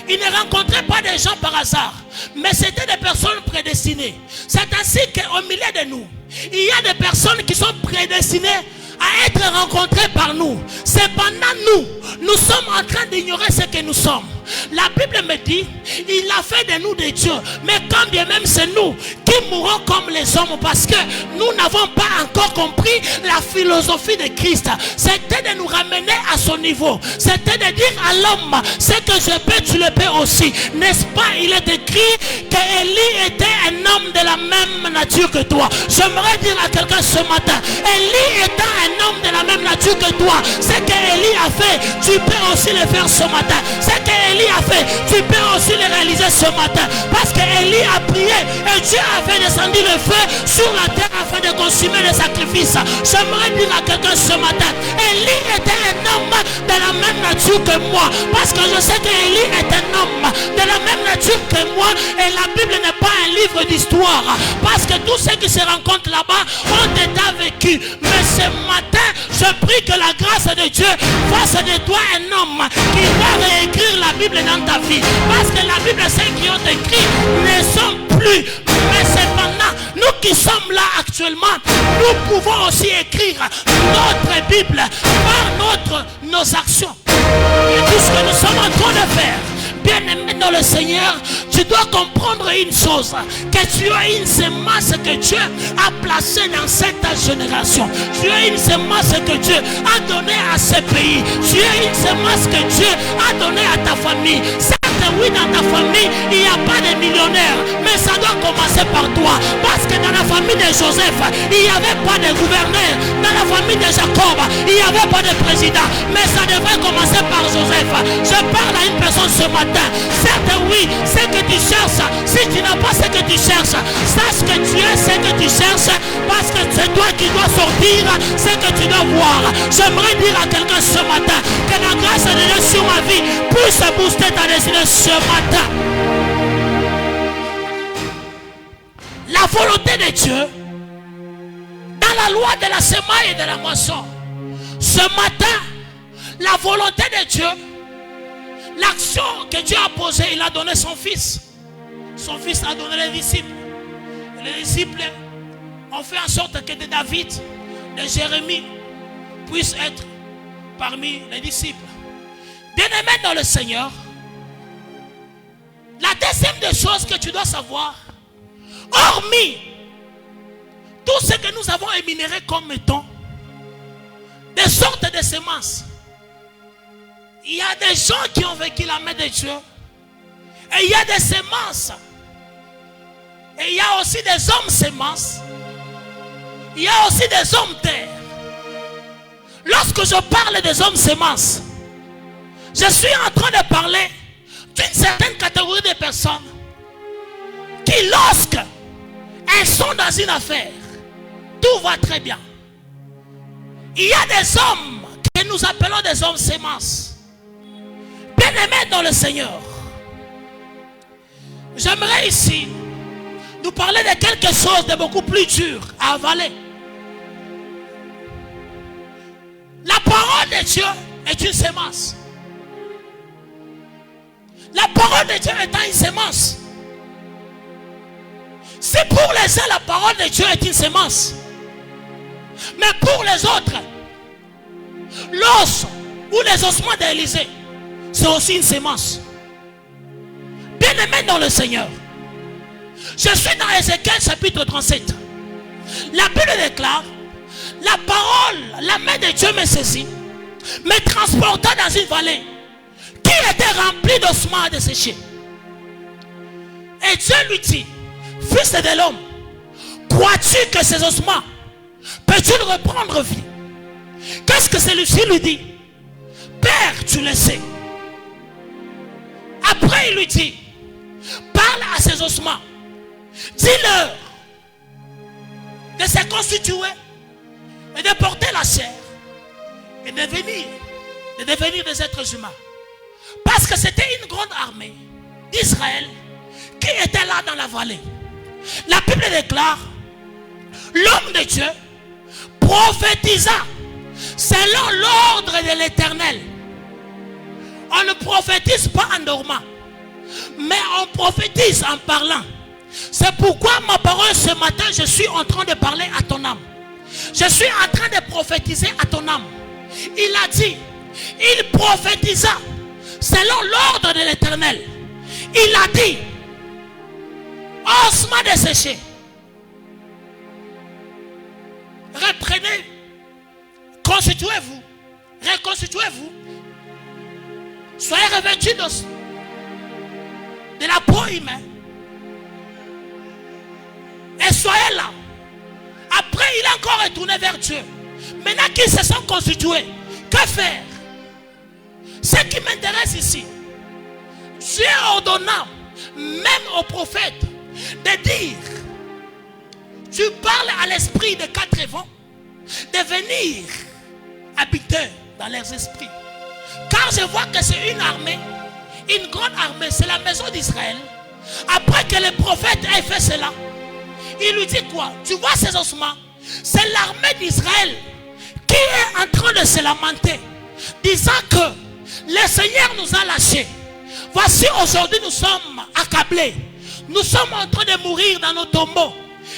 il ne rencontrait pas des gens par hasard, mais c'était des personnes prédestinées. C'est ainsi qu'au milieu de nous, il y a des personnes qui sont prédestinées à être rencontrées par nous. Cependant, nous sommes en train d'ignorer ce que nous sommes. La Bible me dit, il a fait de nous des dieux. Mais quand bien même c'est nous qui mourrons comme les hommes, parce que nous n'avons pas encore compris la philosophie de Christ. C'était de nous ramener à son niveau. C'était de dire à l'homme, ce que je peux, tu le peux aussi. N'est-ce pas? Il est écrit qu'Élie était un homme de la même nature que toi. J'aimerais dire à quelqu'un ce matin, Élie étant un homme de la même nature que toi, ce qu'Élie a fait, tu peux aussi le faire ce matin. Ce qu'Élie a fait, tu peux aussi le réaliser ce matin. Parce qu'Élie a prié et Dieu a fait descendre le feu sur la terre afin de consumer les sacrifices. J'aimerais dire à quelqu'un ce matin, Élie était un homme de la même nature que moi. Parce que je sais qu'Élie est un homme de la même nature que moi. Et la Bible n'est pas un livre d'histoire. Parce que tous ceux qui se rencontrent là-bas ont déjà vécu. Mais ce matin, je prie que la grâce de Dieu fasse de toi un homme qui va réécrire la Bible dans ta vie. Parce que la Bible, ceux qui ont écrit ne sont plus. Mais cependant, nous qui sommes là actuellement, nous pouvons aussi écrire notre Bible par nos actions. Et tout ce que nous sommes en train de faire, bien-aimé dans le Seigneur, tu dois comprendre une chose, que tu as une semence que Dieu a placée dans cette génération. Tu as une semence que Dieu a donnée à ce pays. Tu as une semence que Dieu a donnée à ta famille. Oui, dans ta famille, il n'y a pas de millionnaires, mais ça doit commencer par toi. Parce que dans la famille de Joseph, il n'y avait pas de gouverneur. Dans la famille de Jacob, il n'y avait pas de président. Mais ça devrait commencer par Joseph. Je parle à une personne ce matin. Certes, oui, c'est que tu cherches. Si tu n'as pas ce que tu cherches, sache que tu es ce que tu cherches. Parce que c'est toi qui dois sortir ce que tu dois voir. J'aimerais dire à quelqu'un ce matin que la grâce de Dieu sur ma vie puisse booster ta destinée ce matin. La volonté de Dieu dans la loi de la semaille et de la moisson. Ce matin, la volonté de Dieu, l'action que Dieu a posée, il a donné son fils. Son fils a donné les disciples. Et les disciples ont fait en sorte que de David, de Jérémie puissent être parmi les disciples. Bien-aimés dans le Seigneur, la deuxième des choses que tu dois savoir, hormis tout ce que nous avons énuméré comme étant des sortes de semences, il y a des gens qui ont vécu la main de Dieu, et il y a des semences, et il y a aussi des hommes semences, il y a aussi des hommes terre. Lorsque je parle des hommes semences, je suis en train de parler d'une certaine catégorie de personnes qui, lorsque elles sont dans une affaire, tout va très bien. Il y a des hommes que nous appelons des hommes semences. Bien-aimés dans le Seigneur, j'aimerais ici nous parler de quelque chose de beaucoup plus dur à avaler. La parole de Dieu est une semence. La parole de Dieu étant une semence. Si pour les uns la parole de Dieu est une semence, mais pour les autres, l'os ou les ossements d'Élisée, c'est aussi une semence. Bien-aimés dans le Seigneur, je suis dans Ézéchiel chapitre 37. La Bible déclare, la parole, la main de Dieu me saisit, me transporta dans une vallée qui était remplie d'ossements desséchés. Et Dieu lui dit, fils de l'homme, crois-tu que ces ossements peut-ils reprendre vie? Qu'est-ce que celui-ci lui dit? Père, tu le sais. Après il lui dit, parle à ces ossements, dis-leur de se constituer et de porter la chair et de devenir des êtres humains. Parce que c'était une grande armée d'Israël qui était là dans la vallée. La Bible déclare l'homme de Dieu prophétisa selon l'ordre de l'Éternel. On ne prophétise pas en dormant, mais on prophétise en parlant. C'est pourquoi ma parole ce matin, je suis en train de parler à ton âme. Je suis en train de prophétiser à ton âme. Il a dit, il prophétisa selon l'ordre de l'Éternel. Il a dit, ossements desséchés, reprenez, constituez-vous, reconstituez-vous, soyez revêtus de la peau humaine et soyez là. Après, il est encore retourné vers Dieu. Maintenant qu'ils se sont constitués, que faire? Ce qui m'intéresse ici, Dieu ordonna même aux prophètes de dire, tu parles à l'esprit des 4 vents de venir habiter dans leurs esprits. Car je vois que c'est une armée, une grande armée, c'est la maison d'Israël. Après que le prophète ait fait cela, il lui dit quoi? Tu vois ces ossements? C'est l'armée d'Israël qui est en train de se lamenter, disant que le Seigneur nous a lâchés. Voici aujourd'hui nous sommes accablés. Nous sommes en train de mourir dans nos tombeaux.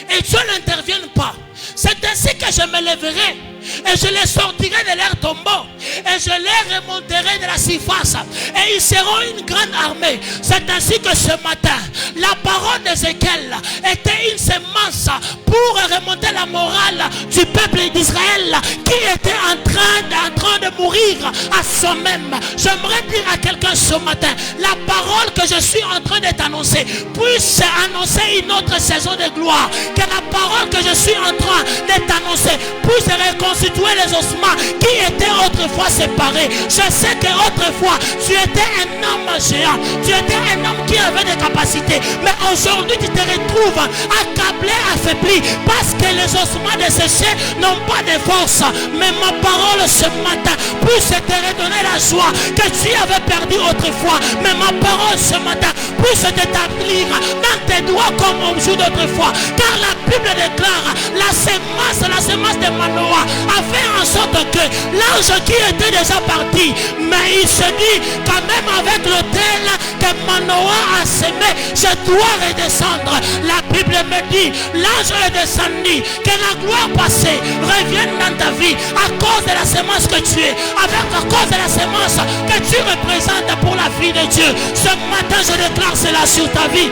Et Dieu n'intervient pas. C'est ainsi que je me lèverai et je les sortirai de leur tombeau et je les remonterai de la surface et ils seront une grande armée. C'est ainsi que ce matin la parole d'Ézéchiel était une semence pour remonter la morale du peuple d'Israël qui était en train de mourir à soi-même. J'aimerais dire à quelqu'un ce matin, la parole que je suis en train de t'annoncer puisse annoncer une autre saison de gloire, que la parole que je suis en train de t'annoncer puisse reconstituer les ossements qui étaient autrefois séparés. Je sais qu'autrefois tu étais un homme géant, tu étais un homme qui avait des capacités, mais aujourd'hui tu te retrouves accablé, affaibli, parce que les ossements desséchés n'ont pas de force. Mais ma parole ce matin puisse te redonner la joie que tu avais perdu autrefois. Mais ma parole ce matin puisse t'établir dans tes doigts comme au jour d'autrefois. Car la Bible déclare, la semence de Manoah a fait en sorte que l'ange qui était déjà parti, mais il se dit quand même avec l'autel que Manoah a semé, je dois redescendre. La Bible me dit, l'ange est descendu, que la gloire passée revienne dans ta vie à cause de la semence que tu es, à cause de la semence que tu représentes pour la vie de Dieu. Ce matin je déclare cela sur ta vie.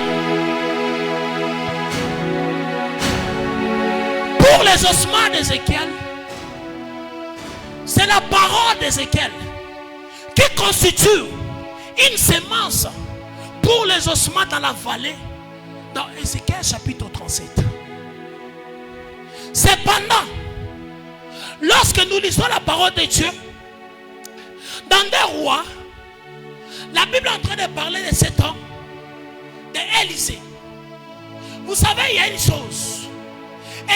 Pour les ossements d'Ézéchiel, c'est la parole d'Ézéchiel qui constitue une semence pour les ossements dans la vallée, dans Ézéchiel chapitre 37. Cependant, lorsque nous lisons la parole de Dieu, dans des rois, la Bible est en train de parler de cet homme, d'Élisée. Vous savez, il y a une chose.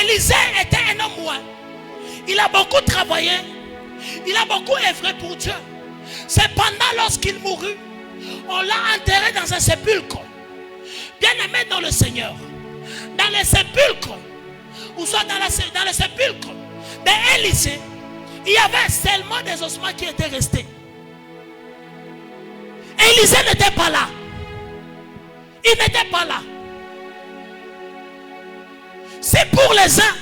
Élisée était un homme roi. Il a beaucoup travaillé. Il a beaucoup œuvré pour Dieu. Cependant, lorsqu'il mourut, on l'a enterré dans un sépulcre. Bien aimé dans le Seigneur. Dans les sépulcres, ou soit dans le sépulcre d'Élisée, il y avait seulement des ossements qui étaient restés. Élisée n'était pas là. Il n'était pas là. C'est pour les uns,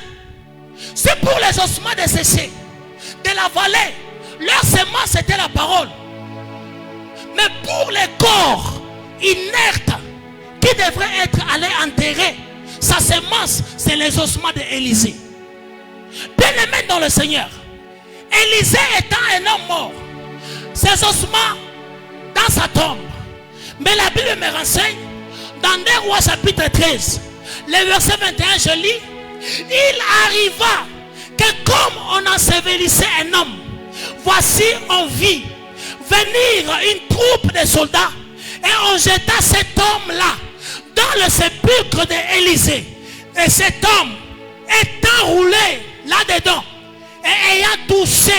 c'est pour les ossements desséchés de la vallée. Leur semence était la parole. Mais pour les corps inertes qui devraient être allés enterrer, sa semence, c'est les ossements d'Élisée. Bien aimé dans le Seigneur, Élisée étant un homme mort, ses ossements dans sa tombe. Mais la Bible me renseigne, dans 2 Rois chapitre 13, le verset 21, je lis, il arriva que comme on ensevelissait un homme, voici on vit venir une troupe de soldats et on jeta cet homme-là dans le sépulcre d'Élisée. Et cet homme étant roulé là-dedans et ayant touché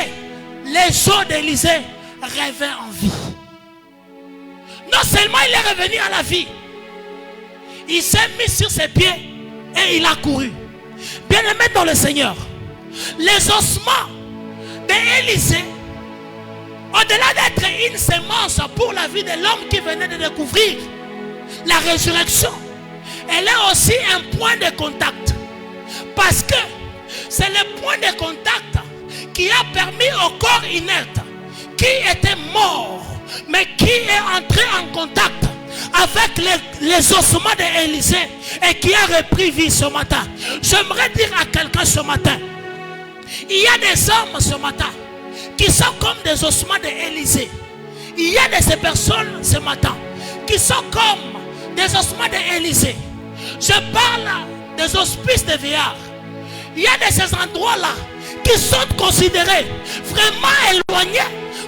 les os d'Élisée, revint en vie. Non seulement il est revenu à la vie, il s'est mis sur ses pieds et il a couru. Bien-aimés dans le Seigneur, les ossements d'Élisée, au-delà d'être une sémence pour la vie de l'homme qui venait de découvrir la résurrection, elle est aussi un point de contact. Parce que c'est le point de contact qui a permis au corps inerte, qui était mort, mais qui est entré en contact avec les ossements d'Élisée et qui a repris vie ce matin. J'aimerais dire à quelqu'un ce matin, il y a des hommes ce matin qui sont comme des ossements d'Élisée. Il y a de ces personnes ce matin qui sont comme des ossements d'Élisée. Je parle des hospices de vieillards. Il y a de ces endroits-là qui sont considérés vraiment éloignés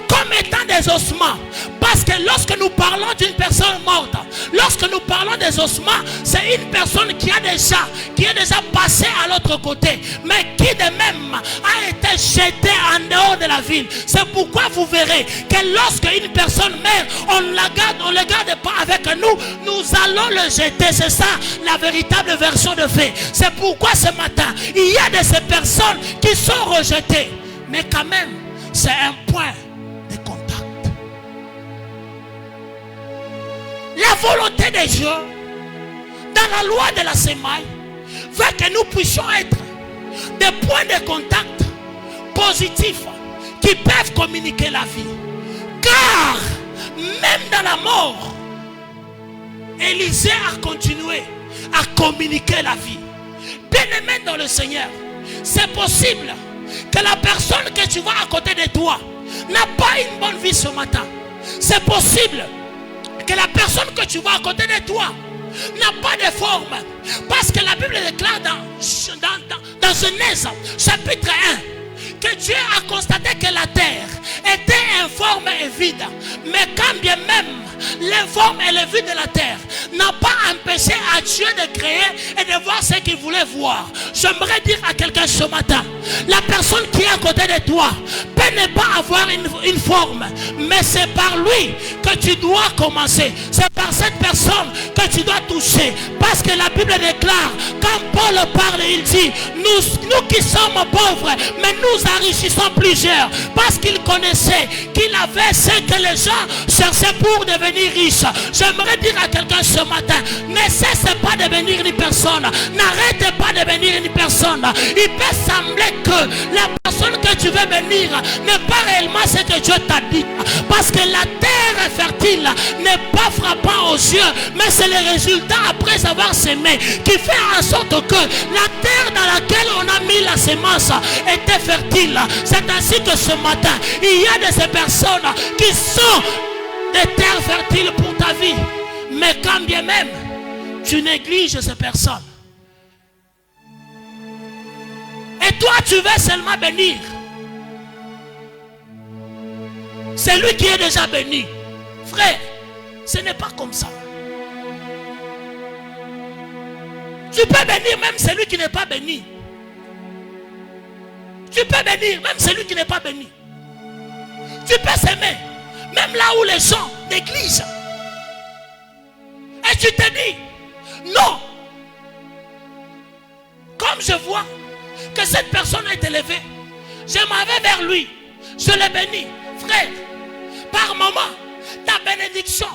comme étant des ossements. Parce que lorsque nous parlons d'une personne morte, lorsque nous parlons des ossements, c'est une personne qui est déjà passée à l'autre côté, mais qui de même a été jetée en dehors de la ville. C'est pourquoi vous verrez que lorsque une personne meurt, on ne le garde pas avec nous, nous allons le jeter. C'est ça la véritable version de fait. C'est pourquoi ce matin, il y a de ces personnes qui sont rejetées, mais quand même, c'est un point de contact. La volonté de Dieu, dans la loi de la semaille, veut que nous puissions être des points de contact positifs qui peuvent communiquer la vie. Car même dans la mort, Élisée a continué à communiquer la vie. Bien-aimé dans le Seigneur, c'est possible que la personne que tu vois à côté de toi n'a pas une bonne vie ce matin. C'est possible que la personne que tu vois à côté de toi n'a pas de forme. Parce que la Bible déclare dans Genèse chapitre 1 que Dieu a constaté que la terre était informe et vide. Mais quand bien même l'informe et le vide de la terre n'a pas empêché à Dieu de créer et de voir ce qu'il voulait voir. J'aimerais dire à quelqu'un ce matin, la personne qui est à côté de toi peut ne pas avoir une forme, mais c'est par lui que tu dois commencer. C'est par cette personne que tu dois toucher. Parce que la Bible déclare, quand Paul parle, il dit, nous qui sommes pauvres, mais nous enrichissons plusieurs. Parce qu'il connaissait qu'il avait ce que les gens cherchaient pour devenir riches. J'aimerais dire à quelqu'un ce matin, ne cesse pas de devenir une personne. N'arrête pas de devenir une personne. Il peut sembler que la personne que tu veux bénir n'est pas réellement ce que Dieu t'a dit. Parce que la terre fertile n'est pas frappant aux yeux, mais c'est le résultat après avoir semé qui fait en sorte que la terre dans laquelle on a mis la semence était fertile. C'est ainsi que ce matin, il y a de ces personnes qui sont des terres fertiles pour ta vie. Mais quand bien même tu négliges ces personnes, et toi tu veux seulement bénir celui qui est déjà béni, frère, ce n'est pas comme ça. Tu peux bénir même celui qui n'est pas béni. Tu peux bénir même celui qui n'est pas béni. Tu peux s'aimer même là où les gens négligent. Et tu te dis, non. Comme je vois que cette personne est élevée, je m'en vais vers lui. Je le bénis. Frère, par moment, ta bénédiction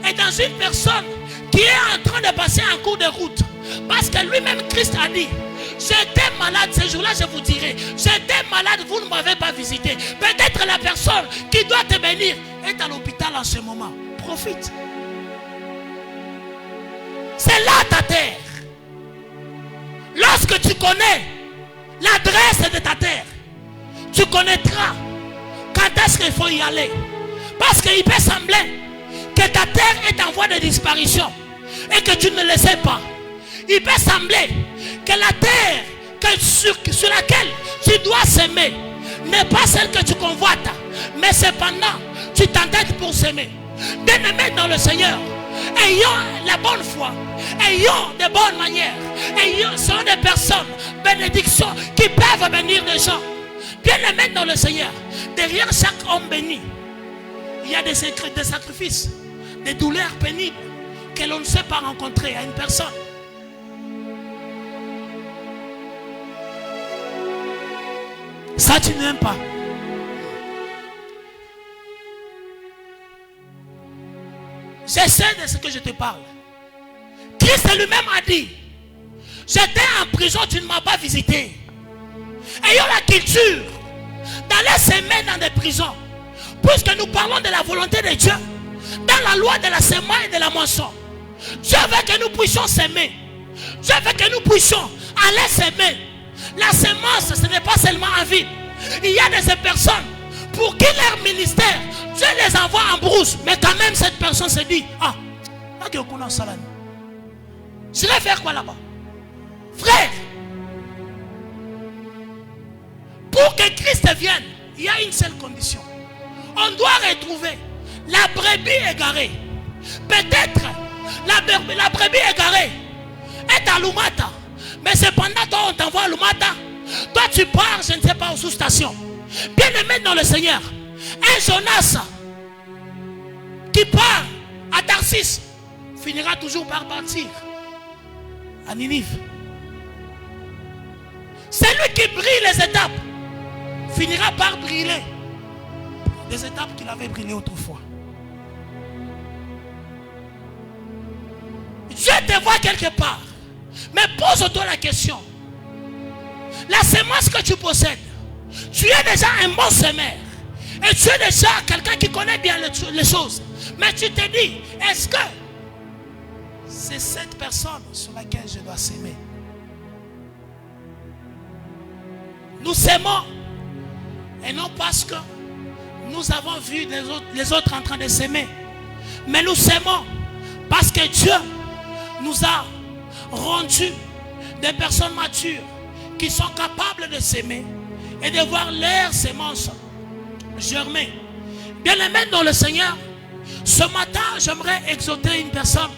est dans une personne qui est en train de passer un cours de route. Parce que lui-même, Christ a dit, j'étais malade, ce jour-là je vous dirai, j'étais malade, vous ne m'avez pas visité. Peut-être la personne qui doit te bénir est à l'hôpital en ce moment. Profite. C'est là ta terre. Lorsque tu connais l'adresse de ta terre, tu connaîtras quand est-ce qu'il faut y aller. Parce qu'il peut sembler que ta terre est en voie de disparition et que tu ne le sais pas. Il peut sembler que la terre sur laquelle tu dois s'aimer n'est pas celle que tu convoites, mais cependant tu t'entêtes pour s'aimer. Bien-aimés dans le Seigneur, ayons la bonne foi, ayons de bonnes manières, soyons des personnes, bénédictions qui peuvent bénir des gens. Bien-aimés dans le Seigneur, derrière chaque homme béni, il y a des sacrifices, des douleurs pénibles que l'on ne sait pas rencontrer à une personne. Ça, tu n'aimes pas. J'essaie de ce que je te parle. Christ lui-même a dit, j'étais en prison, tu ne m'as pas visité. Ayons la culture d'aller s'aimer dans des prisons. Puisque nous parlons de la volonté de Dieu, dans la loi de la semence et de la moisson, Dieu veut que nous puissions s'aimer. Dieu veut que nous puissions aller s'aimer. La semence, ce n'est pas seulement en vie. Il y a des personnes pour qui leur ministère, Dieu les envoie en brousse. Mais quand même, cette personne se dit, ah, je vais faire quoi là-bas? Frère, pour que Christ vienne, il y a une seule condition. On doit retrouver la brebis égarée. Peut-être la brebis égarée est à Lumata. Mais cependant, toi, on t'envoie à Lumata. Toi, tu pars, je ne sais pas, aux sous-stations. Bien aimé dans le Seigneur, un Jonas qui part à Tarsis finira toujours par partir à Ninive. Celui qui brille les étapes finira par briller des étapes qu'il avait brillées autrefois. Dieu te voit quelque part. Mais pose-toi la question. La semence que tu possèdes, tu es déjà un bon semeur. Et tu es déjà quelqu'un qui connaît bien les choses. Mais tu te dis, est-ce que c'est cette personne sur laquelle je dois s'aimer? Nous s'aimons. Et non parce que nous avons vu les autres en train de s'aimer. Mais nous s'aimons parce que Dieu nous a rendu des personnes matures qui sont capables de s'aimer et de voir leurs semences germer. Bien aimé dans le Seigneur, ce matin j'aimerais exhorter une personne.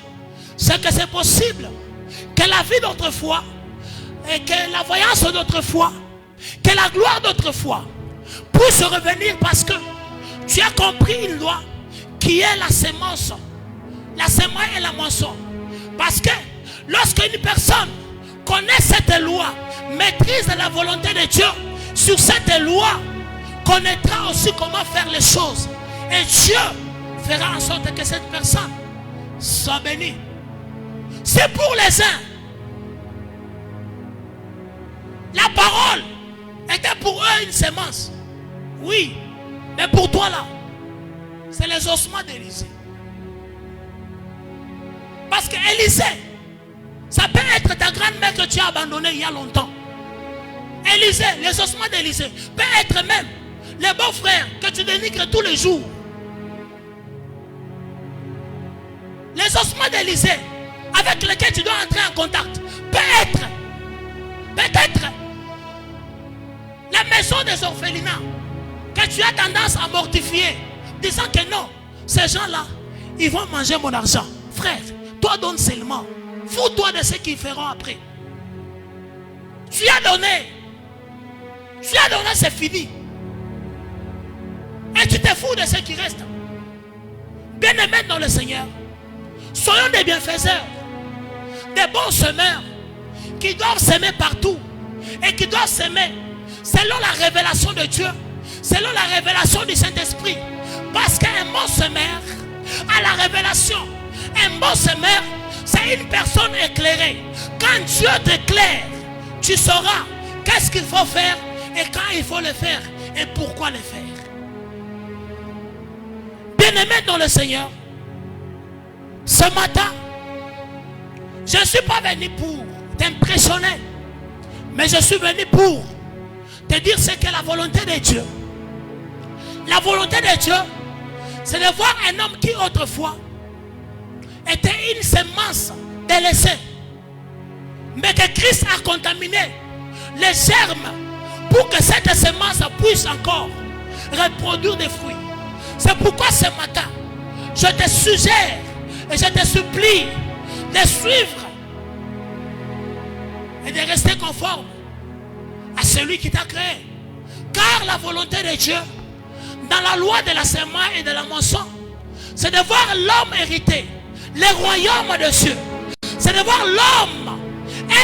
C'est que c'est possible que la vie d'autrefois et que la voyance d'autrefois, que la gloire d'autrefois puisse revenir parce que tu as compris une loi qui est la semence et la moisson. Parce que lorsqu'une personne connaît cette loi, maîtrise la volonté de Dieu, sur cette loi, connaîtra aussi comment faire les choses. Et Dieu fera en sorte que cette personne soit bénie. C'est pour les uns. La parole était pour eux une semence. Oui, mais pour toi là, c'est les ossements d'Élisée. Parce qu'Élisée, ça peut être ta grand-mère que tu as abandonnée il y a longtemps. Élisée, les ossements d'Élisée, peut être même les beaux-frères que tu dénigres tous les jours. Les ossements d'Élisée, avec lesquels tu dois entrer en contact, peut-être la maison des orphelinats que tu as tendance à mortifier, disant que non, ces gens-là, ils vont manger mon argent. Frère, toi donne seulement. Fous-toi de ce qu'ils feront après. Tu as donné, c'est fini. Et tu te fous de ce qui reste. Bien-aimés dans le Seigneur, soyons des bienfaiseurs, des bons semeurs qui doivent s'aimer partout et qui doivent s'aimer selon la révélation de Dieu, selon la révélation du Saint-Esprit. Parce qu'un bon semeur a la révélation. Un bon semeur, c'est une personne éclairée. Quand Dieu t'éclaire, tu sauras qu'est-ce qu'il faut faire et quand il faut le faire et pourquoi le faire. Bien-aimé dans le Seigneur, ce matin, je ne suis pas venu pour t'impressionner, mais je suis venu pour te dire ce qu'est la volonté de Dieu. La volonté de Dieu, c'est de voir un homme qui autrefois était une semence délaissée, mais que Christ a contaminé les germes pour que cette semence puisse encore reproduire des fruits. C'est pourquoi ce matin, je te suggère et je te supplie de suivre et de rester conforme à celui qui t'a créé. Car la volonté de Dieu, dans la loi de la semence et de la moisson, c'est de voir l'homme hériter les royaumes de Dieu. C'est de voir l'homme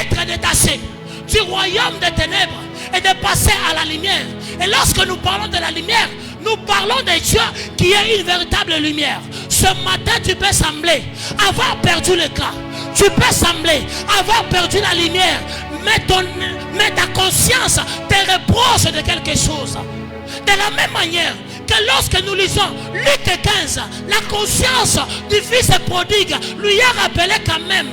être détaché du royaume des ténèbres et de passer à la lumière. Et lorsque nous parlons de la lumière, nous parlons de Dieu qui est une véritable lumière. Ce matin, tu peux sembler avoir perdu le cas. Tu peux sembler avoir perdu la lumière. Mais ta conscience te reproche de quelque chose. De la même manière que lorsque nous lisons Luc 15, la conscience du fils prodigue lui a rappelé quand même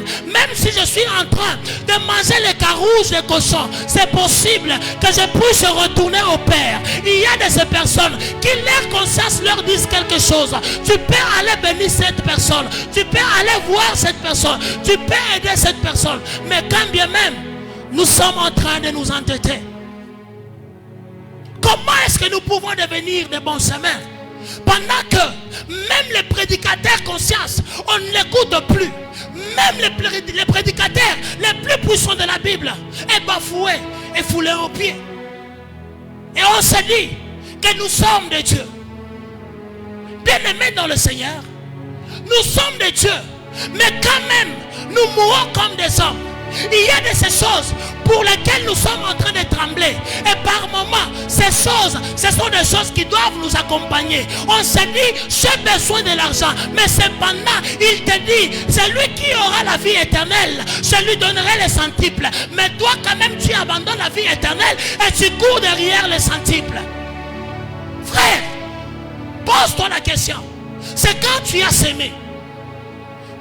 si je suis en train de manger les carouges de cochon, c'est possible que je puisse retourner au Père. Il y a de ces personnes qui leur conscience leur disent quelque chose. Tu peux aller bénir cette personne, tu peux aller voir cette personne, tu peux aider cette personne, mais quand bien même nous sommes en train de nous entêter. Comment est-ce que nous pouvons devenir de bons chemins pendant que même les prédicateurs conscience, on ne l'écoute plus. Même les prédicateurs les plus puissants de la Bible est bafoué et foulé aux pieds. Et on se dit que nous sommes des dieux. Bien-aimés dans le Seigneur, nous sommes des dieux. Mais quand même, nous mourons comme des hommes. Il y a de ces choses pour lesquelles nous sommes en train de trembler. Et par moments, ces choses, ce sont des choses qui doivent nous accompagner. On se dit, j'ai besoin de l'argent. Mais cependant, il te dit, celui qui aura la vie éternelle, je lui donnerai les centiples. Mais toi quand même, tu abandonnes la vie éternelle et tu cours derrière les centiples. Frère, pose-toi la question. C'est quand tu as sémé.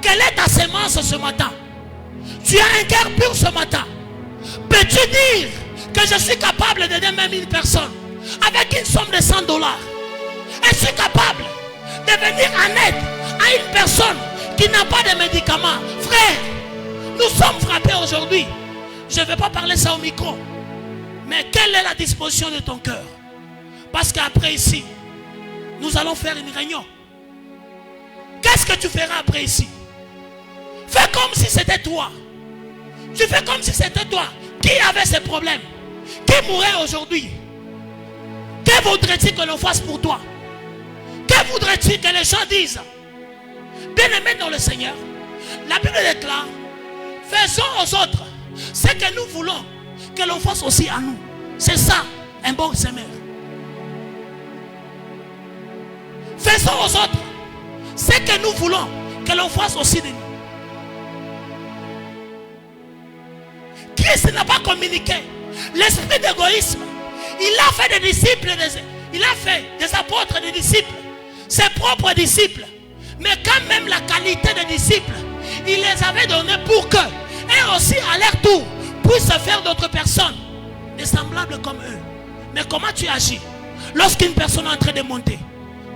Quelle est ta sémence ce matin? Tu as un cœur pur ce matin. Peux-tu dire que je suis capable d'aider même une personne avec une somme de $100? Es-tu capable de venir en aide à une personne qui n'a pas de médicaments? Frère, nous sommes frappés aujourd'hui. Je ne vais pas parler ça au micro. Mais quelle est la disposition de ton cœur? Parce qu'après ici, nous allons faire une réunion. Qu'est-ce que tu feras après ici? Fais comme si c'était toi. Tu fais comme si c'était toi qui avait ces problèmes, qui mourrait aujourd'hui. Que voudrais-tu que l'on fasse pour toi? Que voudrais-tu que les gens disent? Bien-aimés dans le Seigneur, la Bible déclare, faisons aux autres ce que nous voulons que l'on fasse aussi à nous. C'est ça, un bon semeur. Faisons aux autres ce que nous voulons que l'on fasse aussi de nous. Christ n'a pas communiqué l'esprit d'égoïsme. Il a fait des disciples, il a fait des apôtres, des disciples, ses propres disciples. Mais quand même la qualité des disciples, il les avait donnés pour que, et aussi à leur tour, puissent faire d'autres personnes des semblables comme eux. Mais comment tu agis lorsqu'une personne est en train de monter?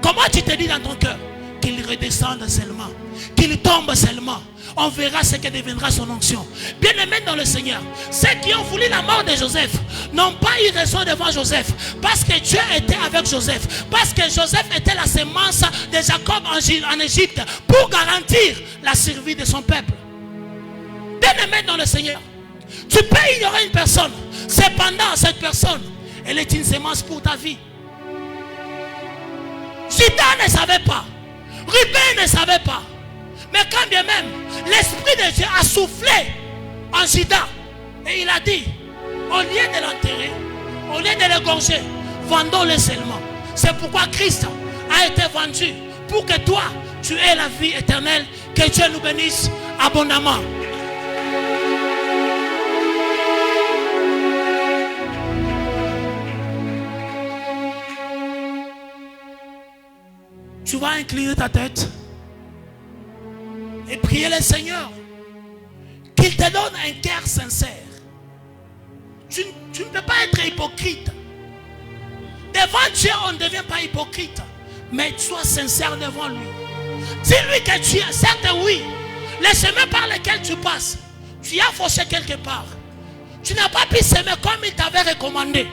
Comment tu te dis dans ton cœur? Qu'il redescende seulement, qu'il tombe seulement. On verra ce que deviendra son onction. Bien-aimés dans le Seigneur, ceux qui ont voulu la mort de Joseph n'ont pas eu raison devant Joseph, parce que Dieu était avec Joseph, parce que Joseph était la sémence de Jacob en Égypte pour garantir la survie de son peuple. Bien-aimés dans le Seigneur, tu peux ignorer une personne, cependant cette personne, elle est une sémence pour ta vie. Judas ne savait pas, Ruben ne savait pas. Mais quand bien même, l'Esprit de Dieu a soufflé en Judas. Et il a dit, au lieu de l'enterrer, au lieu de l'égorger, vendons-le seulement. C'est pourquoi Christ a été vendu. Pour que toi, tu aies la vie éternelle. Que Dieu nous bénisse abondamment. Tu vas incliner ta tête et prier le Seigneur qu'il te donne un cœur sincère. Tu ne peux pas être hypocrite. Devant Dieu, on ne devient pas hypocrite. Mais sois sincère devant lui. Dis-lui que tu es, certes oui, le chemin par lequel tu passes, tu as fauché quelque part. Tu n'as pas pu s'aimer comme il t'avait recommandé.